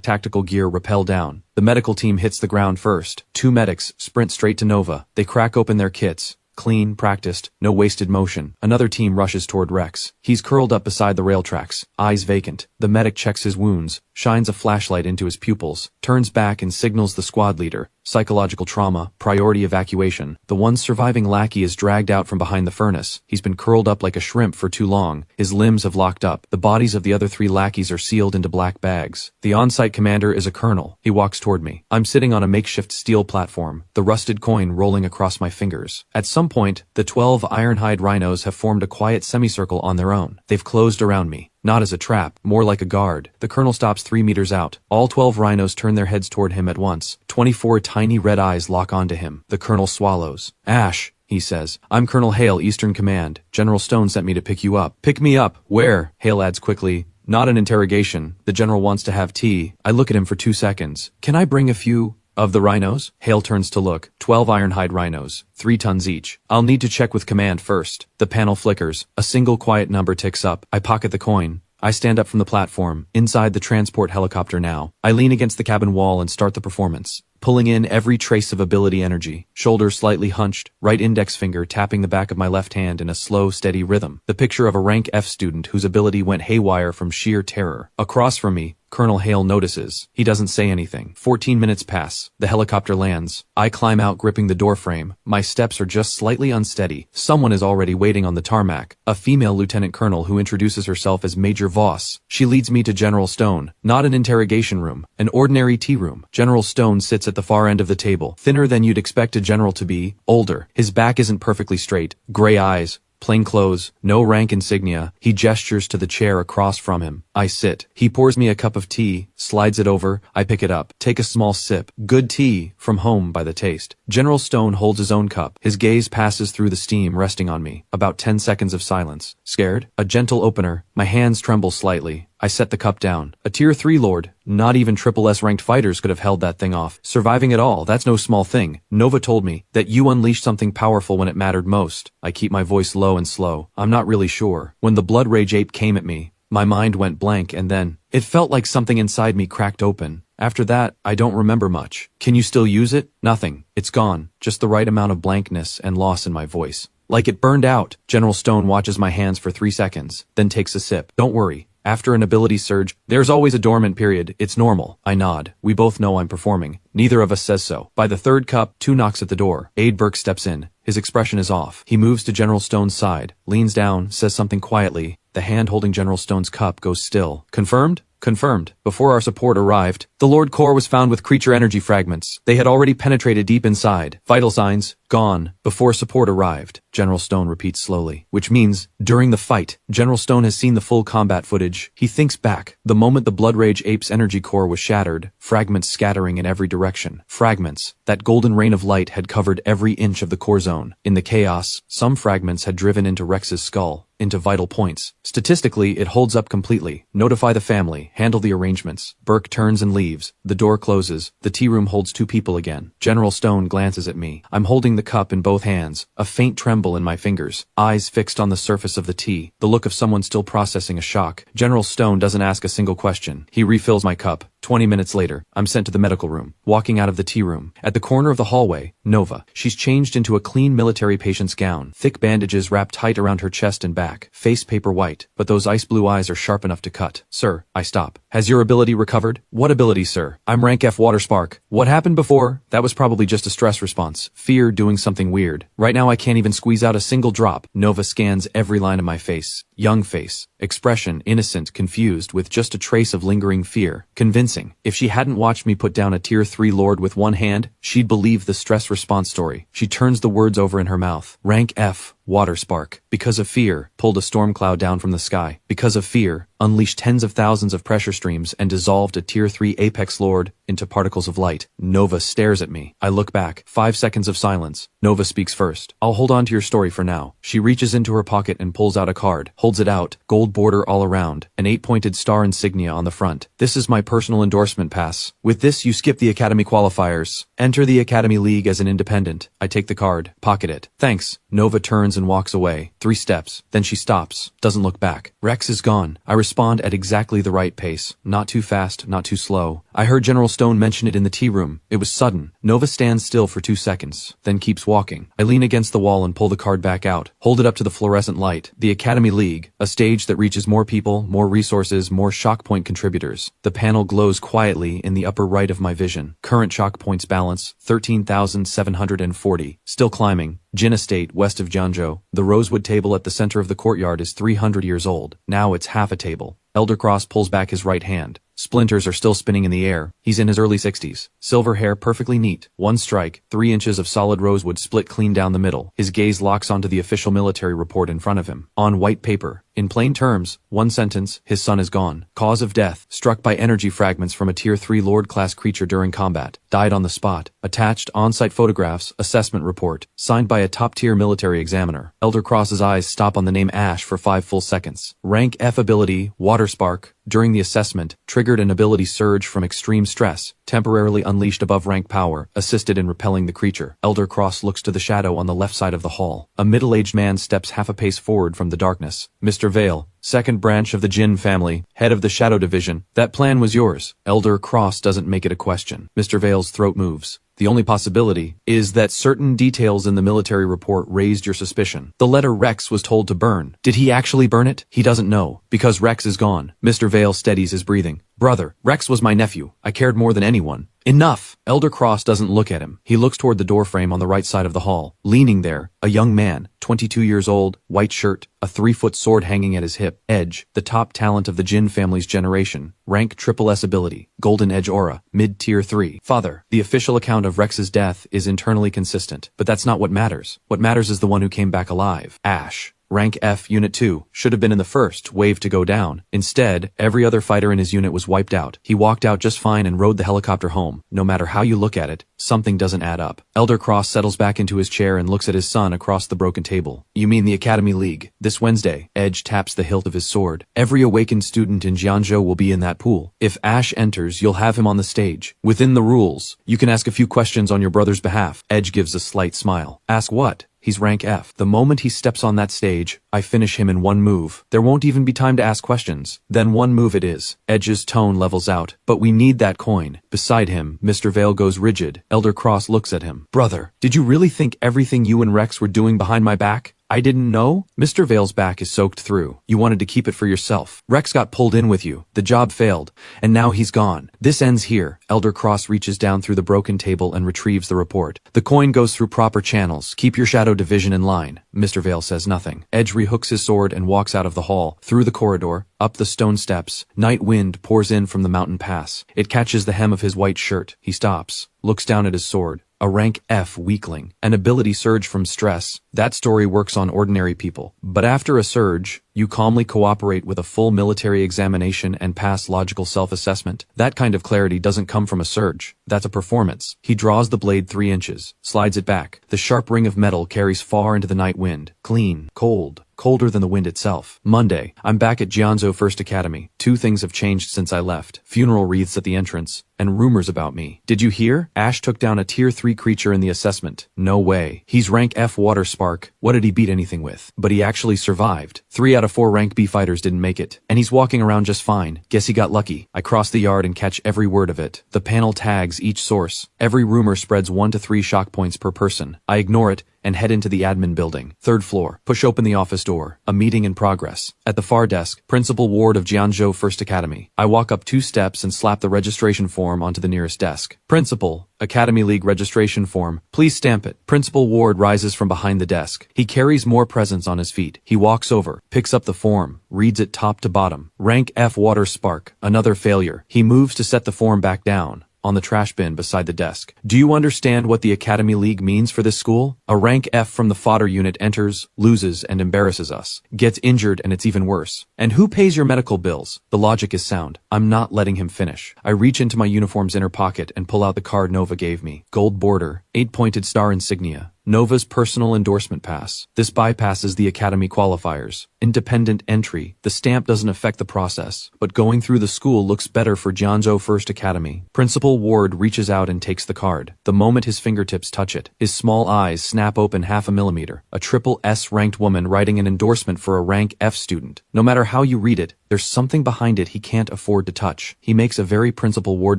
tactical gear rappel down. The medical team hits the ground first. 2 medics sprint straight to Nova. They crack open their kits. Clean, practiced, no wasted motion. Another team rushes toward Rex. He's curled up beside the rail tracks, eyes vacant. The medic checks his wounds, shines a flashlight into his pupils, turns back and signals the squad leader. Psychological trauma, priority evacuation. The one surviving lackey is dragged out from behind the furnace. He's been curled up like a shrimp for too long. His limbs have locked up. The bodies of the other 3 lackeys are sealed into black bags. The on-site commander is a colonel. He walks toward me. I'm sitting on a makeshift steel platform, the rusted coin rolling across my fingers. At some point, the 12 ironhide rhinos have formed a quiet semicircle on their own. They've closed around me. Not as a trap, more like a guard. The colonel stops 3 meters out. All 12 rhinos turn their heads toward him at once. 24 tiny red eyes lock onto him. The colonel swallows. Ash, he says. I'm Colonel Hale, Eastern Command. General Stone sent me to pick you up. Pick me up? Where? Hale adds quickly. Not an interrogation. The general wants to have tea. I look at him for 2 seconds. Can I bring a few of the rhinos? Hale turns to look. 12 ironhide rhinos. 3 tons each. I'll need to check with command first. The panel flickers. A single quiet number ticks up. I pocket the coin. I stand up from the platform, inside the transport helicopter now. I lean against the cabin wall and start the performance, pulling in every trace of ability energy, shoulders slightly hunched, right index finger tapping the back of my left hand in a slow, steady rhythm. The picture of a rank F student whose ability went haywire from sheer terror. Across from me, Colonel Hale notices. He doesn't say anything. 14 minutes pass. The helicopter lands. I climb out gripping the door frame. My steps are just slightly unsteady. Someone is already waiting on the tarmac. A female lieutenant colonel who introduces herself as Major Voss. She leads me to General Stone. Not an interrogation room. An ordinary tea room. General Stone sits at the far end of the table. Thinner than you'd expect a general to be. Older. His back isn't perfectly straight. Gray eyes. Plain clothes, no rank insignia. He gestures to the chair across from him. I sit. He pours me a cup of tea, slides it over. I pick it up, take a small sip. Good tea, from home by the taste. General Stone holds his own cup. His gaze passes through the steam resting on me. About 10 seconds of silence. Scared? A gentle opener. My hands tremble slightly. I set the cup down. A tier 3 lord. Not even triple S ranked fighters could have held that thing off. Surviving it all, that's no small thing. Nova told me that you unleashed something powerful when it mattered most. I keep my voice low and slow. I'm not really sure. When the blood rage ape came at me, my mind went blank and then it felt like something inside me cracked open. After that, I don't remember much. Can you still use it? Nothing. It's gone. Just the right amount of blankness and loss in my voice. Like it burned out. General Stone watches my hands for 3 seconds, then takes a sip. Don't worry. After an ability surge, there's always a dormant period. It's normal. I nod. We both know I'm performing. Neither of us says so. By the 3rd cup, 2 knocks at the door. Aide Burke steps in. His expression is off. He moves to General Stone's side, leans down, says something quietly. The hand holding General Stone's cup goes still. Confirmed? Confirmed. Before our support arrived, the Lord Core was found with creature energy fragments. They had already penetrated deep inside. Vital signs, gone. Before support arrived, General Stone repeats slowly. Which means, during the fight, General Stone has seen the full combat footage. He thinks back. The moment the Blood Rage Ape's energy core was shattered, fragments scattering in every direction. Fragments. That golden rain of light had covered every inch of the core zone. In the chaos, some fragments had driven into Rex's skull, into vital points. Statistically, it holds up completely. Notify the family. Handle the arrangements. Burke turns and leaves. The door closes. The tea room holds 2 people again. General Stone glances at me. I'm holding the cup in both hands. A faint tremble in my fingers. Eyes fixed on the surface of the tea. The look of someone still processing a shock. General Stone doesn't ask a single question. He refills my cup. 20 minutes later, I'm sent to the medical room. Walking out of the tea room. At the corner of the hallway, Nova. She's changed into a clean military patient's gown. Thick bandages wrapped tight around her chest and back. Face paper white, but those ice blue eyes are sharp enough to cut. Sir, I stop. Has your ability recovered? What ability, sir? I'm rank F water spark. What happened before? That was probably just a stress response. Fear doing something weird. Right now I can't even squeeze out a single drop. Nova scans every line of my face. Young face. Expression innocent, confused, with just a trace of lingering fear. Convincing. If she hadn't watched me put down a tier 3 lord with one hand, she'd believe the stress response story. She turns the words over in her mouth. Rank F. Water spark. Because of fear, pulled a storm cloud down from the sky. Because of fear, unleashed tens of thousands of pressure streams and dissolved a tier 3 apex lord into particles of light. Nova stares at me. I look back. 5 seconds of silence. Nova speaks first. I'll hold on to your story for now. She reaches into her pocket and pulls out a card. Holds it out. Gold border all around. An 8-pointed star insignia on the front. This is my personal endorsement pass. With this you skip the academy qualifiers. Enter the academy league as an independent. I take the card. Pocket it. Thanks. Nova turns and walks away. 3 steps. Then she stops. Doesn't look back. Rex is gone. I respond at exactly the right pace. Not too fast, not too slow. I heard General Stone mention it in the tea room. It was sudden. Nova stands still for 2 seconds, then keeps walking. I lean against the wall and pull the card back out. Hold it up to the fluorescent light. The Academy League. A stage that reaches more people, more resources, more shock point contributors. The panel glows quietly in the upper right of my vision. Current shock points balance, 13,740. Still climbing. Jin Estate, west of Jianzhou. The rosewood table at the center of the courtyard is 300 years old. Now it's half a table. Elder Cross pulls back his right hand. Splinters are still spinning in the air. He's in his early 60s. Silver hair perfectly neat. One strike, 3 inches of solid rosewood split clean down the middle. His gaze locks onto the official military report in front of him. On white paper. In plain terms, one sentence, his son is gone. Cause of death, struck by energy fragments from a Tier 3 Lord-class creature during combat. Died on the spot. Attached on-site photographs, assessment report. Signed by a top-tier military examiner. Elder Cross's eyes stop on the name Ash for 5 full seconds. Rank F ability, water spark. During the assessment, triggered an ability surge from extreme stress, temporarily unleashed above rank power, assisted in repelling the creature. Elder Cross looks to the shadow on the left side of the hall. A middle-aged man steps half a pace forward from the darkness. Mr. Vale, second branch of the Jinn family, head of the Shadow Division. That plan was yours. Elder Cross doesn't make it a question. Mr. Vale's throat moves. The only possibility is that certain details in the military report raised your suspicion. The letter Rex was told to burn. Did he actually burn it? He doesn't know, because Rex is gone. Mr. Vale steadies his breathing. Brother, Rex was my nephew. I cared more than anyone. Enough! Elder Cross doesn't look at him. He looks toward the doorframe on the right side of the hall. Leaning there, a young man, 22 years old, white shirt, a 3-foot sword hanging at his hip. Edge, the top talent of the Jinn family's generation. Rank triple S ability. Golden Edge aura. Mid-tier 3. Father, the official account of Rex's death is internally consistent. But that's not what matters. What matters is the one who came back alive. Ash. Rank F, Unit 2, should have been in the first wave to go down. Instead, every other fighter in his unit was wiped out. He walked out just fine and rode the helicopter home. No matter how you look at it, something doesn't add up. Elder Cross settles back into his chair and looks at his son across the broken table. You mean the Academy League? This Wednesday, Edge taps the hilt of his sword. Every awakened student in Jianzhou will be in that pool. If Ash enters, you'll have him on the stage. Within the rules, you can ask a few questions on your brother's behalf. Edge gives a slight smile. Ask what? He's rank F. The moment he steps on that stage, I finish him in one move. There won't even be time to ask questions. Then one move it is. Edge's tone levels out. But we need that coin. Beside him, Mr. Vale goes rigid. Elder Cross looks at him. Brother, did you really think everything you and Rex were doing behind my back? I didn't know? Mr. Vale's back is soaked through. You wanted to keep it for yourself. Rex got pulled in with you. The job failed. And now he's gone. This ends here. Elder Cross reaches down through the broken table and retrieves the report. The coin goes through proper channels. Keep your Shadow Division in line. Mr. Vale says nothing. Edge rehooks his sword and walks out of the hall, through the corridor, up the stone steps. Night wind pours in from the mountain pass. It catches the hem of his white shirt. He stops, looks down at his sword. A rank F weakling. An ability surge from stress. That story works on ordinary people. But after a surge, you calmly cooperate with a full military examination and pass logical self-assessment. That kind of clarity doesn't come from a surge. That's a performance. He draws the blade 3 inches, slides it back. The sharp ring of metal carries far into the night wind. Clean. Cold. Colder than the wind itself. Monday, I'm back at Jianzhou First Academy. 2 things have changed since I left. Funeral wreaths at the entrance, and rumors about me. Did you hear? Ash took down a Tier 3 creature in the assessment. No way. He's rank F water spark. What did he beat anything with? But he actually survived. 3 out of 4 rank B fighters didn't make it. And he's walking around just fine. Guess he got lucky. I cross the yard and catch every word of it. The panel tags each source. Every rumor spreads 1 to 3 shock points per person. I ignore it and head into the admin building. 3rd floor. Push open the office door. A meeting in progress. At the far desk, Principal Ward of Jianzhou First Academy. I walk up 2 steps and slap the registration form onto the nearest desk. Principal, Academy League registration form. Please stamp it. Principal Ward rises from behind the desk. He carries more presence on his feet. He walks over, picks up the form, reads it top to bottom. Rank F water spark. Another failure. He moves to set the form back down. On the trash bin beside the desk. Do you understand what the Academy League means for this school? A rank F from the Fodder Unit enters, loses, and embarrasses us. Gets injured and it's even worse. And who pays your medical bills? The logic is sound. I'm not letting him finish. I reach into my uniform's inner pocket and pull out the card Nova gave me. Gold border, 8-pointed star insignia. Nova's personal endorsement pass. This bypasses the Academy qualifiers. Independent entry. The stamp doesn't affect the process, but going through the school looks better for Jianzhou First Academy. Principal Ward reaches out and takes the card. The moment his fingertips touch it, his small eyes snap open 0.5 millimeter. A triple S ranked woman writing an endorsement for a rank F student. No matter how you read it, there's something behind it he can't afford to touch. He makes a very Principal Ward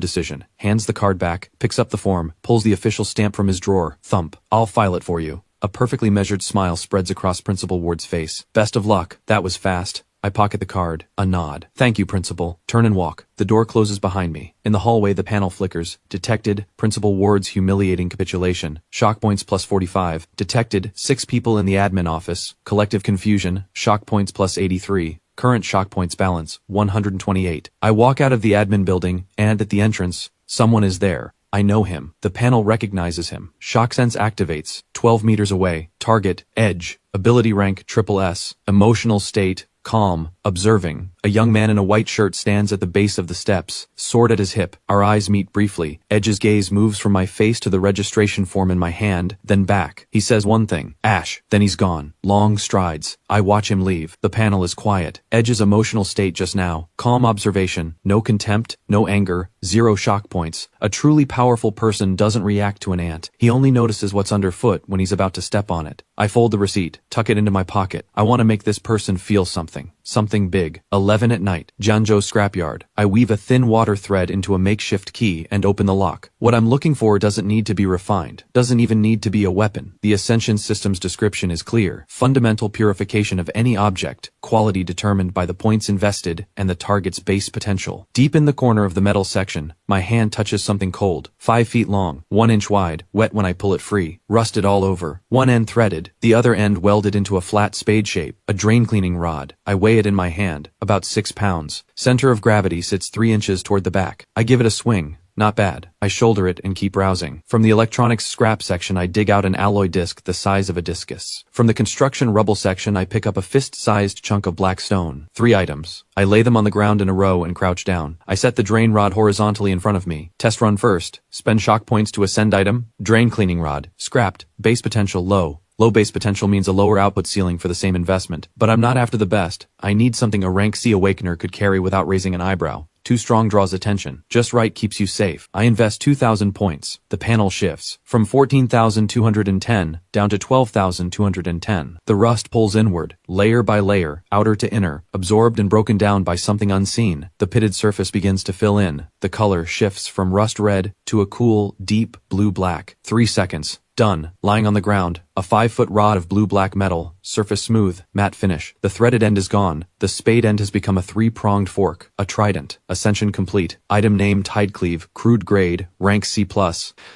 decision, hands the card back, picks up the form, pulls the official stamp from his drawer. Thump. I'll file it for you. A perfectly measured smile spreads across Principal Ward's face. Best of luck. That was fast. I pocket the card. A nod. Thank you, Principal. Turn and walk. The door closes behind me. In the hallway, the panel flickers. Detected. Principal Ward's humiliating capitulation. Shock points plus 45. Detected. 6 people in the admin office. Collective confusion. Shock points plus 83. Current shock points balance, 128. I walk out of the admin building, and at the entrance, someone is there. I know him. The panel recognizes him. Shock sense activates. 12 meters away. Target, edge. Ability rank, SSS. Emotional state, calm, observing. A young man in a white shirt stands at the base of the steps, sword at his hip. Our eyes meet briefly. Edge's gaze moves from my face to the registration form in my hand, then back. He says one thing, Ash, then he's gone. Long strides. I watch him leave. The panel is quiet. Edge's emotional state just now, calm observation, no contempt, no anger, 0 shock points. A truly powerful person doesn't react to an ant. He only notices what's underfoot when he's about to step on it. I fold the receipt, tuck it into my pocket. I want to make this person feel something. Something big. 11 at night. Janjo's scrapyard. I weave a thin water thread into a makeshift key and open the lock. What I'm looking for doesn't need to be refined. Doesn't even need to be a weapon. The Ascension System's description is clear. Fundamental purification of any object. Quality determined by the points invested and the target's base potential. Deep in the corner of the metal section, my hand touches something cold. 5 feet long, 1 inch wide, wet when I pull it free. Rusted all over. One end threaded, the other end welded into a flat spade shape. A drain cleaning rod. I weigh it in my hand. About 6 pounds. Center of gravity sits 3 inches toward the back. I give it a swing. Not bad. I shoulder it and keep browsing. From the electronics scrap section I dig out an alloy disc the size of a discus. From the construction rubble section I pick up a fist-sized chunk of black stone. 3 items. I lay them on the ground in a row and crouch down. I set the drain rod horizontally in front of me. Test run first. Spend shock points to ascend item. Drain cleaning rod. Scrapped. Base potential low. Low base potential means a lower output ceiling for the same investment. But I'm not after the best. I need something a rank C awakener could carry without raising an eyebrow. Too strong draws attention. Just right keeps you safe. I invest 2,000 points. The panel shifts from 14,210 down to 12,210. The rust pulls inward, layer by layer, outer to inner, absorbed and broken down by something unseen. The pitted surface begins to fill in. The color shifts from rust red to a cool, deep blue-black. 3 seconds. Done. Lying on the ground, a 5-foot rod of blue-black metal, surface smooth, matte finish. The threaded end is gone. The spade end has become a 3-pronged fork, a trident. Ascension complete. Item name Tidecleave, crude grade, rank C+.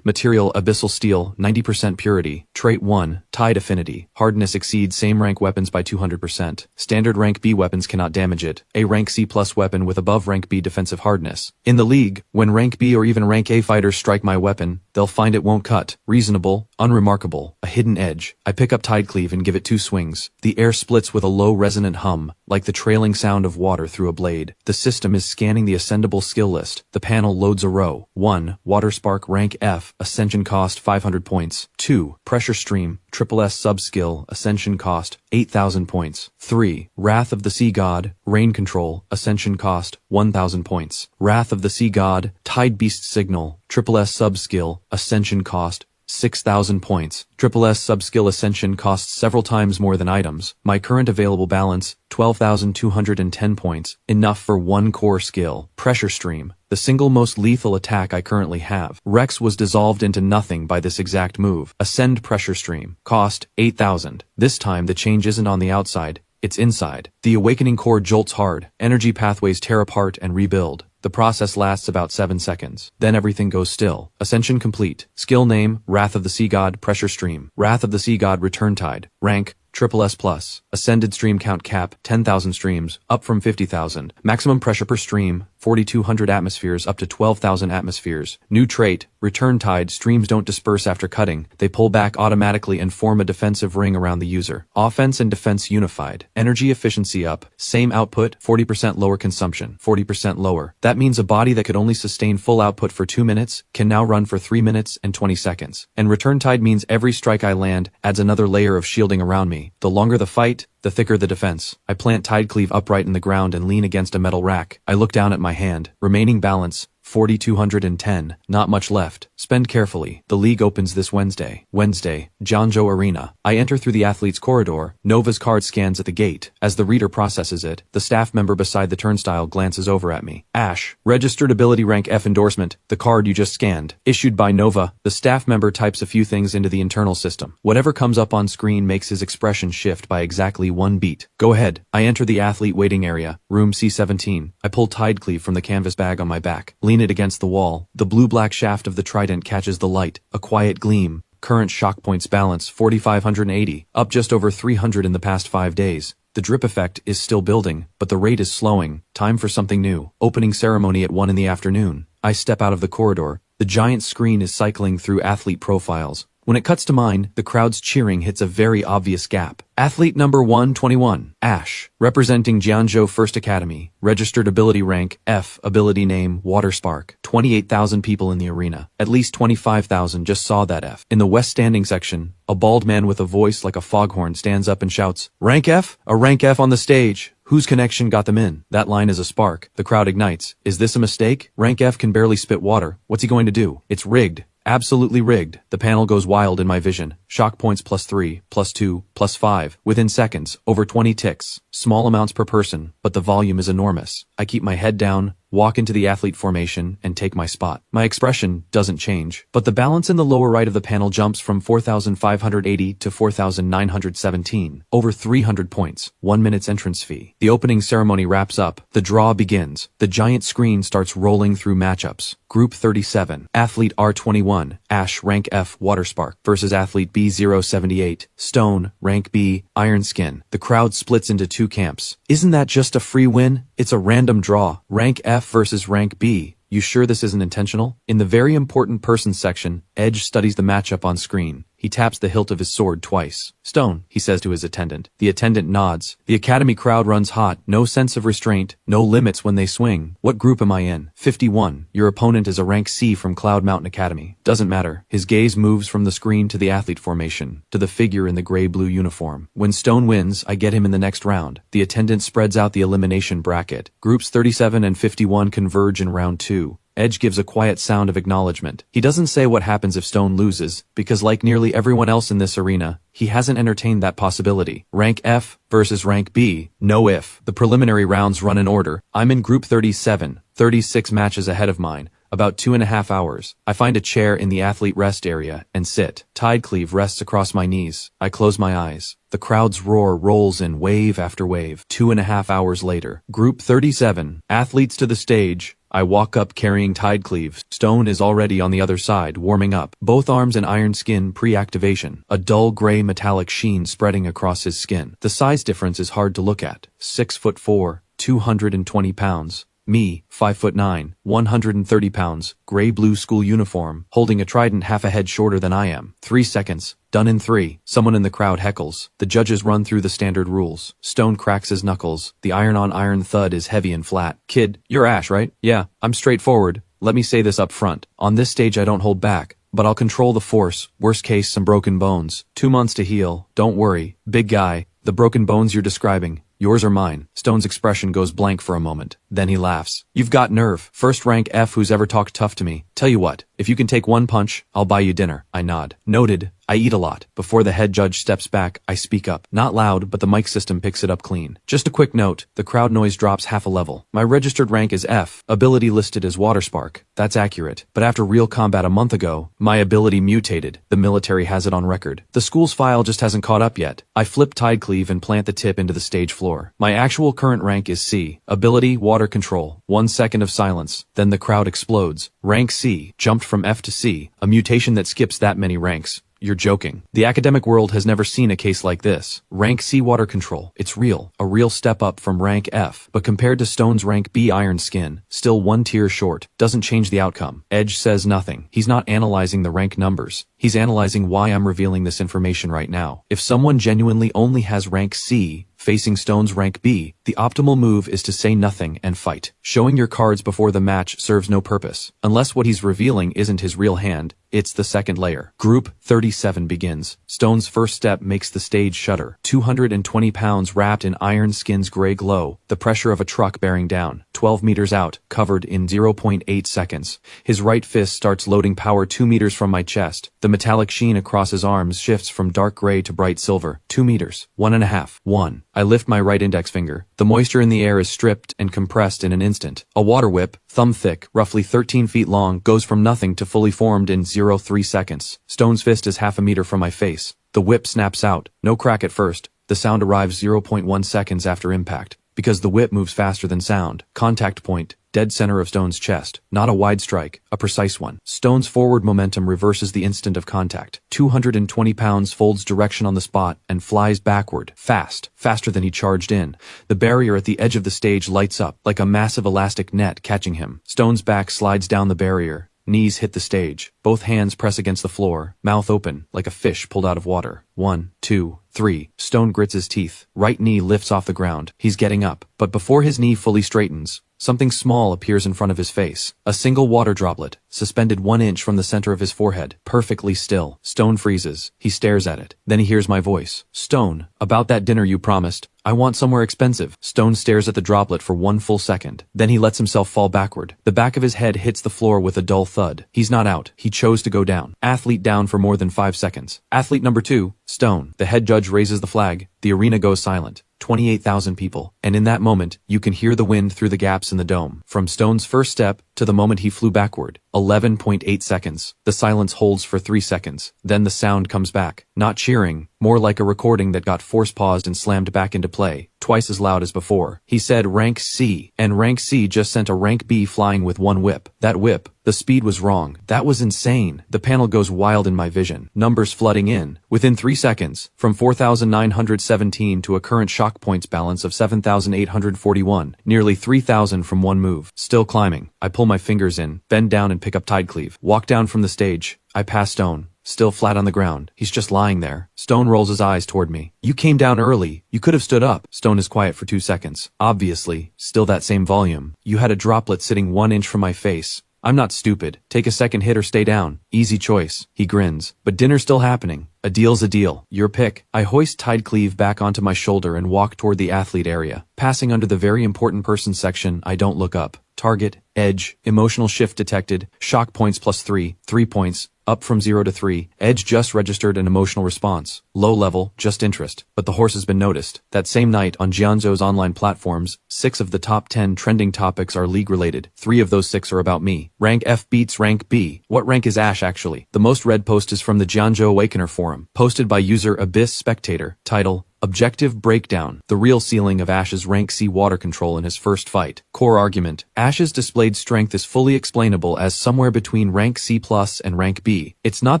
Material abyssal steel, 90% purity. Trait 1, Tide affinity. Hardness exceeds same rank weapons by 200%. Standard rank B weapons cannot damage it. A rank C+ weapon with above rank B defensive hardness. In the league, when rank B or even rank A fighters strike my weapon, they'll find it won't cut. Reasonable. Unremarkable. A hidden edge. I pick up Tidecleave and give it 2 swings. The air splits with a low resonant hum, like the trailing sound of water through a blade. The system is scanning the ascendable skill list. The panel loads a row. 1. Water Spark rank F. Ascension cost 500 points. 2. Pressure Stream. SSS sub-skill. Ascension cost 8,000 points. 3. Wrath of the Sea God. Rain Control. Ascension cost 1,000 points. Wrath of the Sea God. Tide Beast Signal. SSS sub-skill. Ascension cost 6,000 points. SSS sub-skill ascension costs several times more than items. My current available balance, 12,210 points. Enough for 1 core skill. Pressure Stream. The single most lethal attack I currently have. Rex was dissolved into nothing by this exact move. Ascend Pressure Stream. Cost 8,000. This time the change isn't on the outside. It's inside. The awakening core jolts hard. Energy pathways tear apart and rebuild. The process lasts about 7 seconds. Then everything goes still. Ascension complete. Skill name, Wrath of the Sea God, Pressure Stream. Wrath of the Sea God, Return Tide. Rank, SSS+. Ascended stream count cap, 10,000 streams, up from 50,000. Maximum pressure per stream, 4,200 atmospheres up to 12,000 atmospheres. New trait, Return Tide. Streams don't disperse after cutting. They pull back automatically and form a defensive ring around the user. Offense and defense unified. Energy efficiency up. Same output, 40% lower consumption, 40% lower. That means a body that could only sustain full output for 2 minutes can now run for 3 minutes and 20 seconds. And Return Tide means every strike I land adds another layer of shielding around me. The longer the fight, the thicker the defense. I plant Tidecleave upright in the ground and lean against a metal rack. I look down at my hand. Remaining balance, 4,210. Not much left. Spend carefully. The league opens this Wednesday. Janjo Arena. I enter through the athlete's corridor. Nova's card scans at the gate. As the reader processes it, the staff member beside the turnstile glances over at me. Ash. Registered ability rank F endorsement. The card you just scanned. Issued by Nova. The staff member types a few things into the internal system. Whatever comes up on screen makes his expression shift by exactly 1 beat. Go ahead. I enter the athlete waiting area. Room C17. I pull Tidecleave from the canvas bag on my back. Lean it against the wall. The blue-black shaft of the trident catches the light. A quiet gleam. Current shock points balance, 4,580. Up just over 300 in the past 5 days. The drip effect is still building, but the rate is slowing. Time for something new. Opening ceremony at 1 in the afternoon. I step out of the corridor. The giant screen is cycling through athlete profiles. When it cuts to mine, the crowd's cheering hits a very obvious gap. Athlete number 121, Ash, representing Jianzhou First Academy, registered ability rank F, ability name Water Spark. 28,000 people in the arena. At least 25,000 just saw that F. In the west standing section, a bald man with a voice like a foghorn stands up and shouts, "Rank F? A rank F on the stage. Whose connection got them in?" That line is a spark. The crowd ignites. Is this a mistake? Rank F can barely spit water. What's he going to do? It's rigged. Absolutely rigged. The panel goes wild in my vision. Shock points +3, +2, +5. Within seconds, over 20 ticks. Small amounts per person, but the volume is enormous. I keep my head down, walk into the athlete formation, and take my spot. My expression doesn't change, but the balance in the lower right of the panel jumps from 4,580 to 4,917. Over 300 points. 1 minute's entrance fee. The opening ceremony wraps up. The draw begins. The giant screen starts rolling through matchups. Group 37. Athlete R21, Ash, rank F, Water Spark, versus Athlete B078, Stone, rank B, Iron Skin. The crowd splits into two camps. Isn't that just a free win? It's a random draw. Rank F versus rank B. You sure this isn't intentional? In the very important persons section, Edge studies the matchup on screen. He taps the hilt of his sword twice. "Stone," he says to his attendant. The attendant nods. The academy crowd runs hot. No sense of restraint. No limits when they swing. What group am I in? 51. Your opponent is a rank C from Cloud Mountain Academy. Doesn't matter. His gaze moves from the screen to the athlete formation, to the figure in the gray-blue uniform. When Stone wins, I get him in the next round. The attendant spreads out the elimination bracket. Groups 37 and 51 converge in round 2. Edge gives a quiet sound of acknowledgement. He doesn't say what happens if Stone loses, because like nearly everyone else in this arena, he hasn't entertained that possibility. Rank F versus rank B, no if. The preliminary rounds run in order. I'm in group 37, 36 matches ahead of mine. About 2.5 hours. I find a chair in the athlete rest area and sit. Tidecleave rests across my knees. I close my eyes. The crowd's roar rolls in wave after wave. 2.5 hours later. Group 37. Athletes to the stage. I walk up carrying Tidecleave. Stone is already on the other side, warming up. Both arms in Iron Skin pre-activation. A dull gray metallic sheen spreading across his skin. The size difference is hard to look at. 6'4", 220 pounds. Me, 5'9", 130 pounds, gray-blue school uniform, holding a trident half a head shorter than I am. 3 seconds. Done in 3. Someone in the crowd heckles. The judges run through the standard rules. Stone cracks his knuckles. The iron-on-iron thud is heavy and flat. "Kid, you're Ash, right?" "Yeah, I'm straightforward. Let me say this up front. On this stage I don't hold back. But I'll control the force. Worst case, some broken bones. 2 months to heal. Don't worry. Big guy. The broken bones you're describing, yours or mine?" Stone's expression goes blank for a moment. Then he laughs. "You've got nerve. First rank F who's ever talked tough to me. Tell you what, if you can take one punch, I'll buy you dinner." I nod. "Noted. I eat a lot." Before the head judge steps back, I speak up. Not loud, but the mic system picks it up clean. "Just a quick note, the crowd noise drops half a level. My registered rank is F, ability listed as Water Spark. That's accurate. But after real combat a month ago, my ability mutated. The military has it on record. The school's file just hasn't caught up yet." I flip Tidecleave and plant the tip into the stage floor. "My actual current rank is C, ability Water Control." 1 second of silence. Then the crowd explodes. Rank C, jumped from F to C, a mutation that skips that many ranks. You're joking. The academic world has never seen a case like this. Rank C Water Control. It's real. A real step up from rank F. But compared to Stone's rank B Iron Skin, still 1 tier short. Doesn't change the outcome. Edge says nothing. He's not analyzing the rank numbers. He's analyzing why I'm revealing this information right now. If someone genuinely only has rank C, facing Stone's rank B, the optimal move is to say nothing and fight. Showing your cards before the match serves no purpose. Unless what he's revealing isn't his real hand, it's the second layer. Group 37 begins. Stone's first step makes the stage shudder. 220 pounds wrapped in Iron Skin's gray glow, the pressure of a truck bearing down. 12 meters out, covered in 0.8 seconds. His right fist starts loading power 2 meters from my chest. The metallic sheen across his arms shifts from dark gray to bright silver. 2 meters. 1.5. 1. I lift my right index finger. The moisture in the air is stripped and compressed in an instant. A water whip, thumb thick, roughly 13 feet long, goes from nothing to fully formed in 0.3 seconds. Stone's fist is half a meter from my face. The whip snaps out. No crack at first. The sound arrives 0.1 seconds after impact. Because the whip moves faster than sound. Contact point, dead center of Stone's chest. Not a wide strike, a precise one. Stone's forward momentum reverses the instant of contact. 220 pounds folds direction on the spot and flies backward, faster than he charged in. The barrier at the edge of the stage lights up, like a massive elastic net catching him. Stone's back slides down the barrier. Knees hit the stage. Both hands press against the floor, mouth open, like a fish pulled out of water. 1, 2, 3. Stone grits his teeth. Right knee lifts off the ground. He's getting up. But before his knee fully straightens, something small appears in front of his face. A single water droplet, suspended 1 inch from the center of his forehead, perfectly still. Stone freezes. He stares at it. Then he hears my voice. Stone, about that dinner you promised. I want somewhere expensive. Stone stares at the droplet for 1 full second. Then he lets himself fall backward. The back of his head hits the floor with a dull thud. He's not out. He chose to go down. Athlete down for more than 5 seconds. Athlete number 2, Stone. The head judge raises the flag. The arena goes silent. 28,000 people. And in that moment, you can hear the wind through the gaps in the dome. From Stone's first step to the moment he flew backward. 11.8 seconds. The silence holds for 3 seconds. Then the sound comes back. Not cheering, more like a recording that got force paused and slammed back into play. Twice as loud as before. He said rank C, and rank C just sent a rank B flying with 1 whip. That whip, the speed was wrong. That was insane. The panel goes wild in my vision. Numbers flooding in. Within 3 seconds, from 4,917 to a current shock points balance of 7,841. Nearly 3,000 from 1 move. Still climbing. I pull my fingers in, bend down and pick up tide cleave. Walk down from the stage. I pass Stone. Still flat on the ground. He's just lying there. Stone rolls his eyes toward me. You came down early. You could have stood up. Stone is quiet for 2 seconds. Obviously, still that same volume. You had a droplet sitting 1 inch from my face. I'm not stupid. Take a second hit or stay down. Easy choice. He grins. But dinner's still happening. A deal's a deal. Your pick. I hoist tide cleave back onto my shoulder and walk toward the athlete area. Passing under the very important person section, I don't look up. Target, edge, emotional shift detected, shock points +3, 3 points, up from 0 to 3, edge just registered an emotional response, low level, just interest, but the horse has been noticed. That same night on Jianzhou's online platforms, 6 of the top 10 trending topics are league related, 3 of those 6 are about me. Rank F beats rank B. What rank is Ash actually? The most read post is from the Jianzhou Awakener forum, posted by user Abyss Spectator, title, Objective Breakdown, the real ceiling of Ash's rank C water control in his first fight. Core argument, Ash's displayed strength is fully explainable as somewhere between rank C+ and rank B. It's not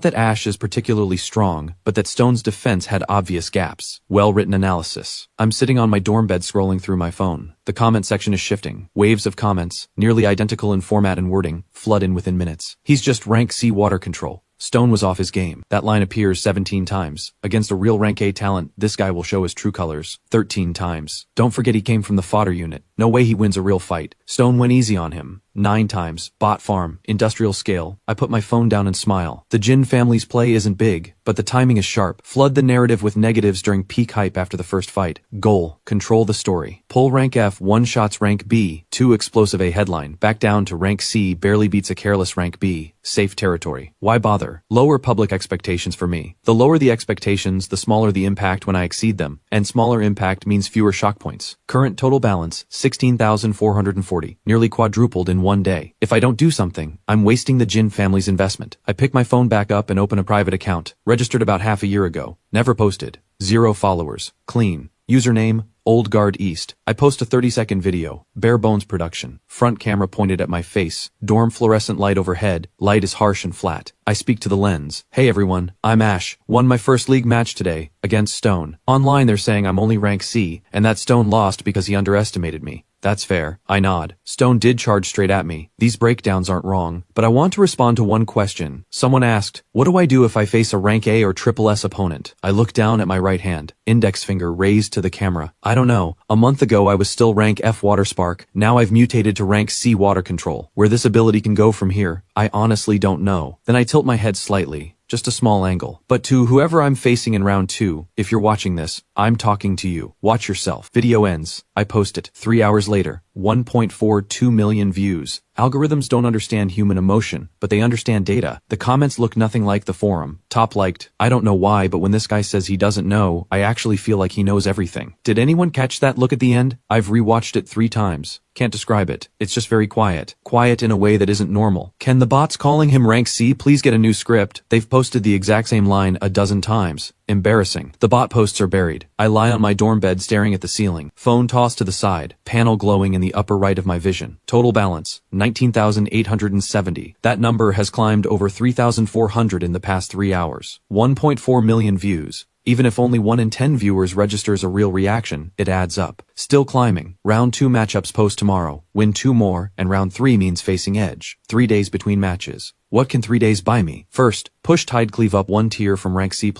that Ash is particularly strong, but that Stone's defense had obvious gaps. Well-written analysis. I'm sitting on my dorm bed scrolling through my phone. The comment section is shifting. Waves of comments, nearly identical in format and wording, flood in within minutes. He's just rank C water control. Stone was off his game. That line appears 17 times. Against a real rank A talent, this guy will show his true colors. 13 times. Don't forget he came from the Fodder Unit. No way he wins a real fight. Stone went easy on him. 9 times. Bot farm. Industrial scale. I put my phone down and smile. The Jin family's play isn't big, but the timing is sharp. Flood the narrative with negatives during peak hype after the first fight. Goal. Control the story. Pull rank F, 1 shots rank B. 2 explosive A headline. Back down to rank C, barely beats a careless rank B. Safe territory. Why bother? Lower public expectations for me. The lower the expectations, the smaller the impact when I exceed them. And smaller impact means fewer shock points. Current total balance, 16,440. Nearly quadrupled in 1 day. If I don't do something, I'm wasting the Jin family's investment. I pick my phone back up and open a private account. Registered about half a year ago. Never posted. 0 followers. Clean. Username, Old Guard East. I post a 30-second video. Bare bones production. Front camera pointed at my face. Dorm fluorescent light overhead. Light is harsh and flat. I speak to the lens. Hey everyone, I'm Ash. Won my first league match today. Against Stone. Online they're saying I'm only rank C, and that Stone lost because he underestimated me. That's fair. I nod. Stone did charge straight at me. These breakdowns aren't wrong, but I want to respond to one question. Someone asked, what do I do if I face a rank A or triple S opponent? I look down at my right hand, index finger raised to the camera. I don't know. A month ago I was still rank F water spark. Now I've mutated to rank C water control. Where this ability can go from here, I honestly don't know. Then I tilt my head slightly. Just a small angle. But to whoever I'm facing in round 2, if you're watching this, I'm talking to you. Watch yourself. Video ends. I post it. 3 hours later. 1.42 million views. Algorithms don't understand human emotion, but they understand data. The comments look nothing like the forum. Top liked. I don't know why, but when this guy says he doesn't know, I actually feel like he knows everything. Did anyone catch that look at the end? I've rewatched it 3 times. Can't describe it. It's just very quiet. Quiet in a way that isn't normal. Can the bots calling him rank C please get a new script? They've posted the exact same line a dozen times. Embarrassing. The bot posts are buried. I lie on my dorm bed staring at the ceiling, phone tossed to the side, panel glowing in the upper right of my vision. Total balance, 19,870. That number has climbed over 3,400 in the past 3 hours. 1.4 million views. Even if only 1 in 10 viewers registers a real reaction, it adds up. Still climbing. Round 2 matchups post tomorrow. Win 2 more, and round 3 means facing Edge. 3 days between matches. What can 3 days buy me? First, push Tidecleave up 1 tier from rank C+.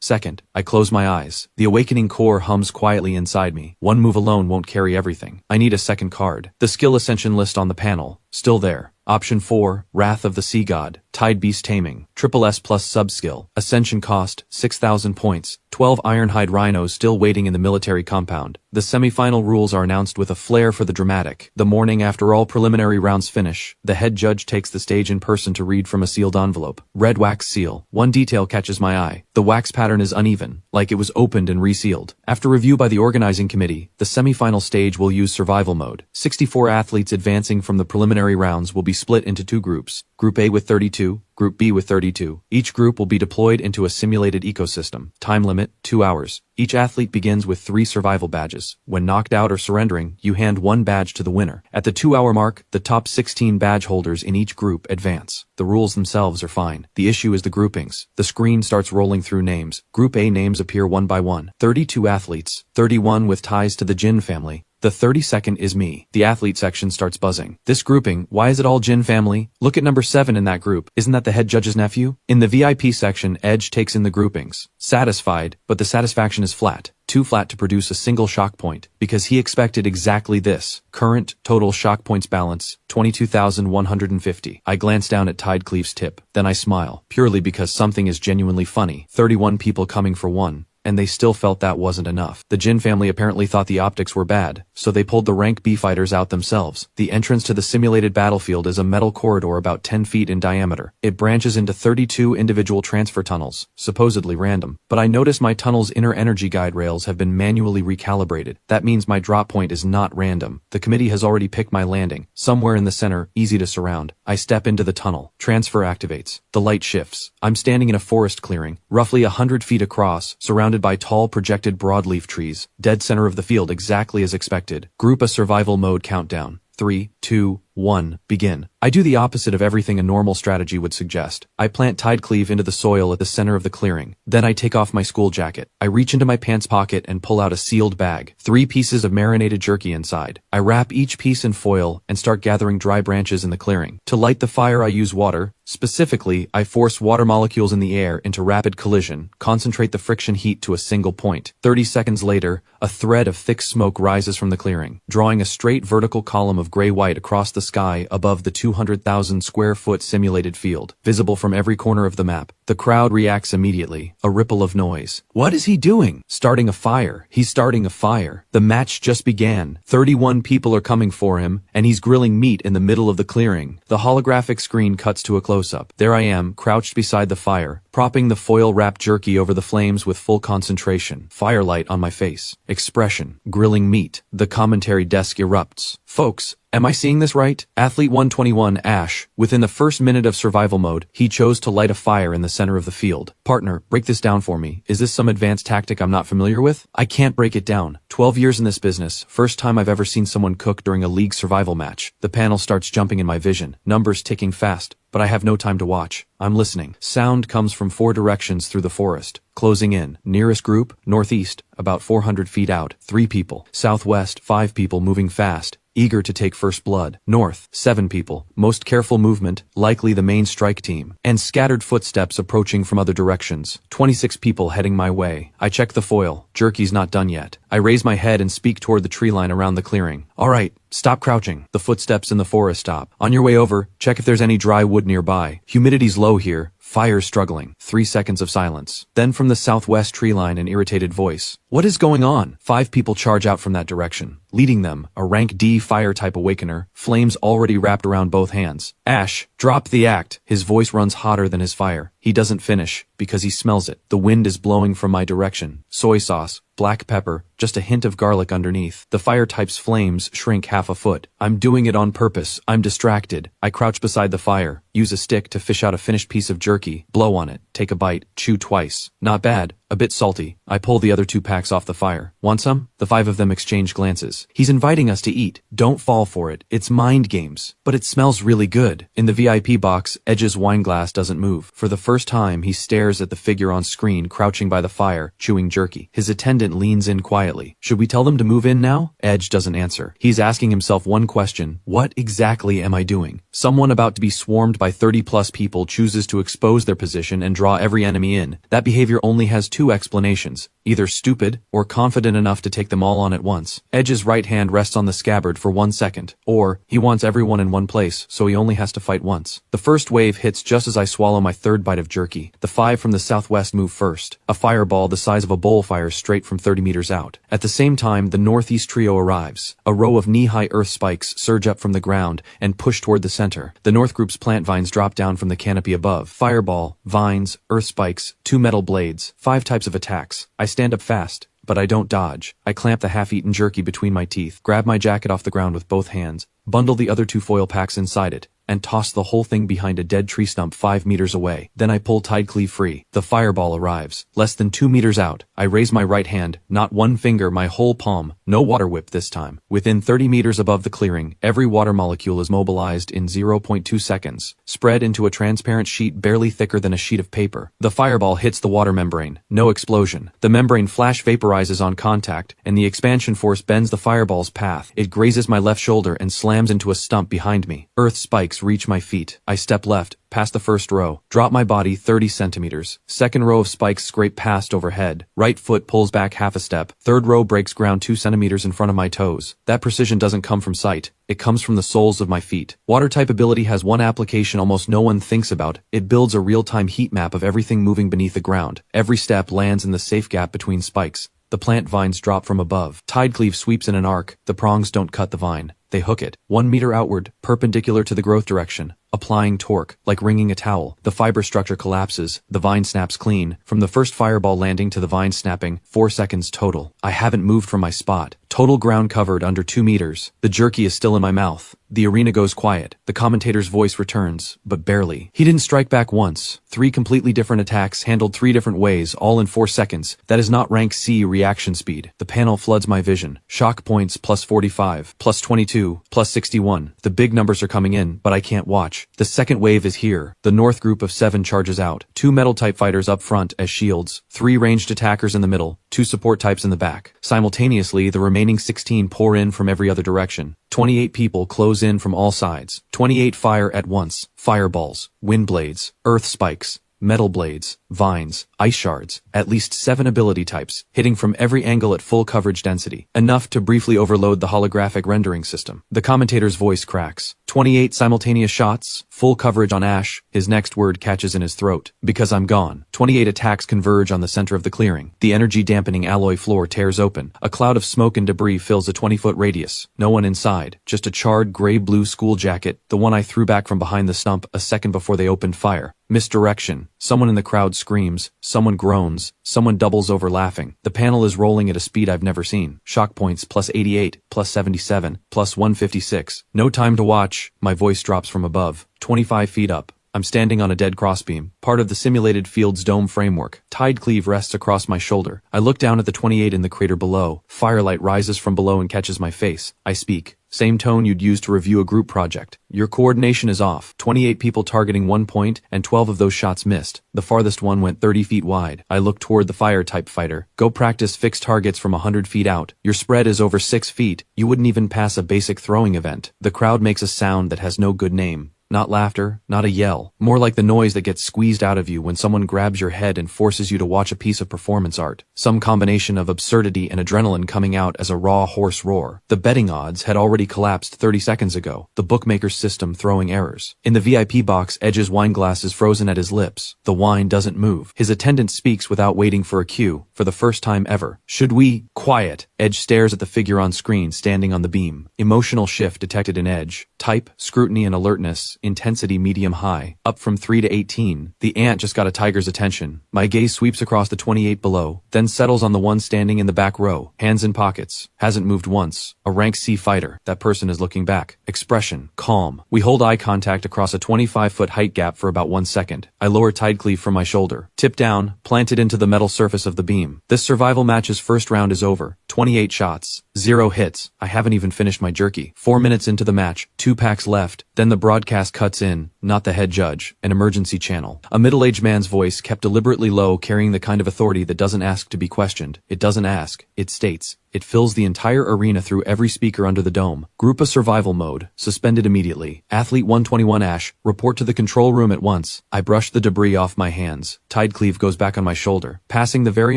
Second, I close my eyes. The awakening core hums quietly inside me. One move alone won't carry everything. I need a second card. The skill ascension list on the panel. Still there. Option 4, Wrath of the Sea God, Tide Beast Taming, Triple S plus sub-skill, Ascension cost, 6,000 points, 12 Ironhide Rhinos still waiting in the military compound. The semi-final rules are announced with a flair for the dramatic. The morning after all preliminary rounds finish, the head judge takes the stage in person to read from a sealed envelope. Red wax seal. One detail catches my eye. The wax pattern is uneven, like it was opened and resealed. After review by the organizing committee, the semi-final stage will use survival mode. 64 athletes advancing from the preliminary rounds will be split into 2 groups. Group A with 32, Group B with 32. Each group will be deployed into a simulated ecosystem. Time limit, 2 hours. Each athlete begins with 3 survival badges. When knocked out or surrendering, you hand 1 badge to the winner. At the 2-hour mark, the top 16 badge holders in each group advance. The rules themselves are fine. The issue is the groupings. The screen starts rolling through names. Group A names appear one by one. 32 athletes. 31 with ties to the Jin family. The 32nd is me. The athlete section starts buzzing. This grouping, why is it all Jin family? Look at number 7 in that group. Isn't that the head judge's nephew? In the VIP section, Edge takes in the groupings. Satisfied, but the satisfaction is flat. Too flat to produce a single shock point, because he expected exactly this. Current total shock points balance, 22,150. I glance down at Tidecleave's tip. Then I smile, purely because something is genuinely funny. 31 people coming for 1. And they still felt that wasn't enough. The Jin family apparently thought the optics were bad, so they pulled the rank B fighters out themselves. The entrance to the simulated battlefield is a metal corridor about 10 feet in diameter. It branches into 32 individual transfer tunnels, supposedly random. But I notice my tunnel's inner energy guide rails have been manually recalibrated. That means my drop point is not random. The committee has already picked my landing. Somewhere in the center, easy to surround. I step into the tunnel. Transfer activates. The light shifts. I'm standing in a forest clearing, roughly 100 feet across, surrounded by tall projected broadleaf trees, dead center of the field exactly as expected. Group a survival mode countdown. 3, 2, 1, begin. I do the opposite of everything a normal strategy would suggest. I plant Tidecleave into the soil at the center of the clearing. Then I take off my school jacket. I reach into my pants pocket and pull out a sealed bag. 3 pieces of marinated jerky inside. I wrap each piece in foil and start gathering dry branches in the clearing. To light the fire I use water. Specifically, I force water molecules in the air into rapid collision, concentrate the friction heat to a single point. 30 seconds later, a thread of thick smoke rises from the clearing, drawing a straight vertical column of gray-white across the sky above the 200,000 square foot simulated field, visible from every corner of the map. The crowd reacts immediately, a ripple of noise. What is he doing? Starting a fire. He's starting a fire. The match just began. 31 people are coming for him, and he's grilling meat in the middle of the clearing. The holographic screen cuts to a close-up. There I am, crouched beside the fire, propping the foil-wrapped jerky over the flames with full concentration. Firelight on my face. Expression. Grilling meat. The commentary desk erupts. Folks, am I seeing this right? Athlete 121, Ash. Within the first minute of survival mode, he chose to light a fire in the center of the field. Partner, break this down for me. Is this some advanced tactic I'm not familiar with? I can't break it down. 12 years in this business, first time I've ever seen someone cook during a league survival match. The panel starts jumping in my vision, numbers ticking fast. But I have no time to watch. I'm listening. Sound comes from 4 directions through the forest. Closing in. Nearest group, northeast, about 400 feet out, 3 people. Southwest, 5 people moving fast, eager to take first blood. North, 7 people. Most careful movement, likely the main strike team. And scattered footsteps approaching from other directions. 26 people heading my way. I check the foil. Jerky's not done yet. I raise my head and speak toward the tree line around the clearing. All right, stop crouching. The footsteps in the forest stop. On your way over, check if there's any dry wood nearby. Humidity's low here. Fire's struggling. 3 seconds of silence. Then from the southwest tree line, an irritated voice. What is going on? 5 people charge out from that direction. Leading them, a rank D fire-type awakener, flames already wrapped around both hands. Ash, drop the act. His voice runs hotter than his fire. He doesn't finish, because he smells it. The wind is blowing from my direction. Soy sauce, black pepper, just a hint of garlic underneath. The fire-type's flames shrink half a foot. I'm doing it on purpose. I'm distracted. I crouch beside the fire, use a stick to fish out a finished piece of jerky, blow on it, take a bite, chew twice. Not bad. A bit salty. I pull the other 2 packs off the fire. Want some? The 5 of them exchange glances. He's inviting us to eat. Don't fall for it. It's mind games. But it smells really good. In the VIP box, Edge's wine glass doesn't move. For the first time, he stares at the figure on screen crouching by the fire, chewing jerky. His attendant leans in quietly. Should we tell them to move in now? Edge doesn't answer. He's asking himself one question. What exactly am I doing? Someone about to be swarmed by 30+ people chooses to expose their position and draw every enemy in. That behavior only has 2 explanations. Either stupid, or confident enough to take them all on at once. Edge's right hand rests on the scabbard for 1 second. Or, he wants everyone in one place, so he only has to fight once. The first wave hits just as I swallow my 3rd bite of jerky. The 5 from the southwest move first. A fireball the size of a bowl fires straight from 30 meters out. At the same time, the northeast trio arrives. A row of knee-high earth spikes surge up from the ground and push toward the center. The north group's plant vines drop down from the canopy above. Fireball, vines, earth spikes, 2 metal blades, 5 types of attacks. I stand up fast, but I don't dodge. I clamp the half-eaten jerky between my teeth, grab my jacket off the ground with both hands, bundle the other 2 foil packs inside it, and toss the whole thing behind a dead tree stump 5 meters away. Then I pull Tidecleave free. The fireball arrives. Less than 2 meters out, I raise my right hand, not 1 finger, my whole palm. No water whip this time. Within 30 meters above the clearing, every water molecule is mobilized in 0.2 seconds, spread into a transparent sheet barely thicker than a sheet of paper. The fireball hits the water membrane. No explosion. The membrane flash vaporizes on contact, and the expansion force bends the fireball's path. It grazes my left shoulder and slams into a stump behind me. Earth spikes reach my feet. I step left, past the first row, drop my body 30 centimeters. Second row of spikes scrape past overhead. Right foot pulls back half a step. Third row breaks ground 2 centimeters in front of my toes. That precision doesn't come from sight. It comes from the soles of my feet. Water type ability has one application almost no one thinks about. It builds a real-time heat map of everything moving beneath the ground. Every step lands in the safe gap between spikes. The plant vines drop from above. Tidecleave sweeps in an arc. The prongs don't cut the vine. They hook it, 1 meter outward, perpendicular to the growth direction, applying torque, like wringing a towel. The fiber structure collapses, the vine snaps clean. From the first fireball landing to the vine snapping, 4 seconds total. I haven't moved from my spot. Total ground covered under 2 meters. The jerky is still in my mouth. The arena goes quiet. The commentator's voice returns, but barely. He didn't strike back once. 3 completely different attacks handled 3 different ways, all in 4 seconds. That is not rank C reaction speed. The panel floods my vision. Shock points plus 45, plus 22, plus 61. The big numbers are coming in, but I can't watch. The second wave is here. The north group of 7 charges out. 2 metal type fighters up front as shields. 3 ranged attackers in the middle. 2 support types in the back. Simultaneously, the remaining 16 pour in from every other direction. 28 people close in from all sides. 28 fire at once. Fireballs, wind blades, earth spikes, metal blades, vines, ice shards, at least 7 ability types, hitting from every angle at full coverage density, enough to briefly overload the holographic rendering system. The commentator's voice cracks. 28 simultaneous shots, full coverage on Ash. His next word catches in his throat. Because I'm gone. 28 attacks converge on the center of the clearing. The energy-dampening alloy floor tears open. A cloud of smoke and debris fills a 20-foot radius. No one inside. Just a charred gray-blue school jacket, the one I threw back from behind the stump a second before they opened fire. Misdirection. Someone in the crowd screams. Someone groans. Someone doubles over laughing. The panel is rolling at a speed I've never seen. Shock points plus 88, plus 77, plus 156. No time to watch. My voice drops from above. 25 feet up. I'm standing on a dead crossbeam, part of the simulated field's dome framework. Tidecleave rests across my shoulder. I look down at the 28 in the crater below. Firelight rises from below and catches my face. I speak. Same tone you'd use to review a group project. Your coordination is off. 28 people targeting 1 point, and 12 of those shots missed. The farthest one went 30 feet wide. I look toward the fire-type fighter. Go practice fixed targets from 100 feet out. Your spread is over 6 feet. You wouldn't even pass a basic throwing event. The crowd makes a sound that has no good name. Not laughter, not a yell. More like the noise that gets squeezed out of you when someone grabs your head and forces you to watch a piece of performance art. Some combination of absurdity and adrenaline coming out as a raw hoarse roar. The betting odds had already collapsed 30 seconds ago. The bookmaker's system throwing errors. In the VIP box, Edge's wine glass is frozen at his lips. The wine doesn't move. His attendant speaks without waiting for a cue, for the first time ever. Should we? Quiet. Edge stares at the figure on screen standing on the beam. Emotional shift detected in Edge. Type, scrutiny and alertness, intensity medium-high, up from 3 to 18. The ant just got a tiger's attention. My gaze sweeps across the 28 below, then settles on the one standing in the back row, hands in pockets. Hasn't moved once. A rank C fighter. That person is looking back. Expression, calm. We hold eye contact across a 25-foot height gap for about 1 second. I lower Tidecleave from my shoulder. Tip down, planted into the metal surface of the beam. This survival match's first round is over. 28 shots. 0 hits. I haven't even finished my jerky. 4 minutes into the match. 2 packs left. Then the broadcast cuts in. Not the head judge. An emergency channel. A middle-aged man's voice, kept deliberately low, carrying the kind of authority that doesn't ask to be questioned. It doesn't ask. It states. It fills the entire arena through every speaker under the dome. Group of survival mode. Suspended immediately. Athlete 121 Ash, report to the control room at once. I brush the debris off my hands. Tidecleave goes back on my shoulder. Passing the very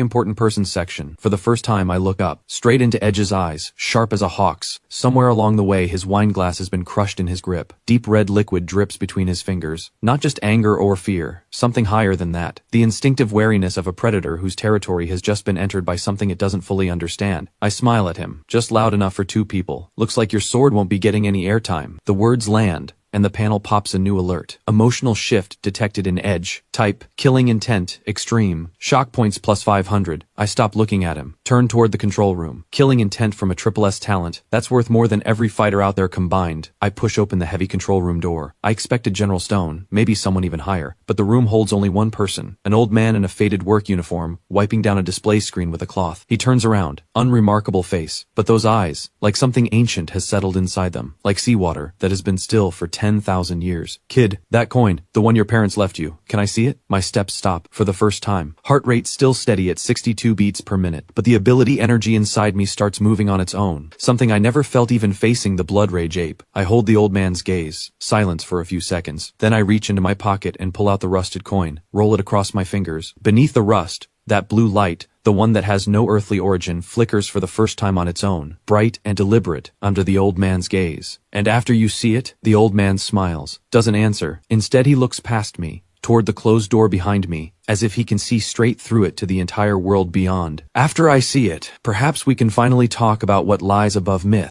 important persons section. For the first time I look up. Straight into Edge's eyes. Sharp as a hawk's. Somewhere along the way his wine glass has been crushed in his grip. Deep red liquid drips between his fingers. Not just anger or fear. Something higher than that. The instinctive wariness of a predator whose territory has just been entered by something it doesn't fully understand. I smile at him, just loud enough for 2 people. Looks like your sword won't be getting any airtime. The words land, and the panel pops a new alert. Emotional shift detected in Edge. Type, killing intent, extreme. Shock points plus 500. I stop looking at him. Turn toward the control room. Killing intent from a triple S talent. That's worth more than every fighter out there combined. I push open the heavy control room door. I expected General Stone, maybe someone even higher. But the room holds only one person. An old man in a faded work uniform, wiping down a display screen with a cloth. He turns around. Unremarkable face. But those eyes, like something ancient has settled inside them. Like seawater that has been still for 10,000 years. Kid, that coin, the one your parents left you, can I see it? My steps stop, for the first time. Heart rate still steady at 62 beats per minute, but the ability energy inside me starts moving on its own. Something I never felt even facing the blood rage ape. I hold the old man's gaze. Silence for a few seconds. Then I reach into my pocket and pull out the rusted coin. Roll it across my fingers. Beneath the rust, that blue light, the one that has no earthly origin, flickers for the first time on its own, bright and deliberate, under the old man's gaze. And after you see it, the old man smiles. Doesn't answer. Instead he looks past me, toward the closed door behind me, as if he can see straight through it to the entire world beyond. After I see it, perhaps we can finally talk about what lies above myth.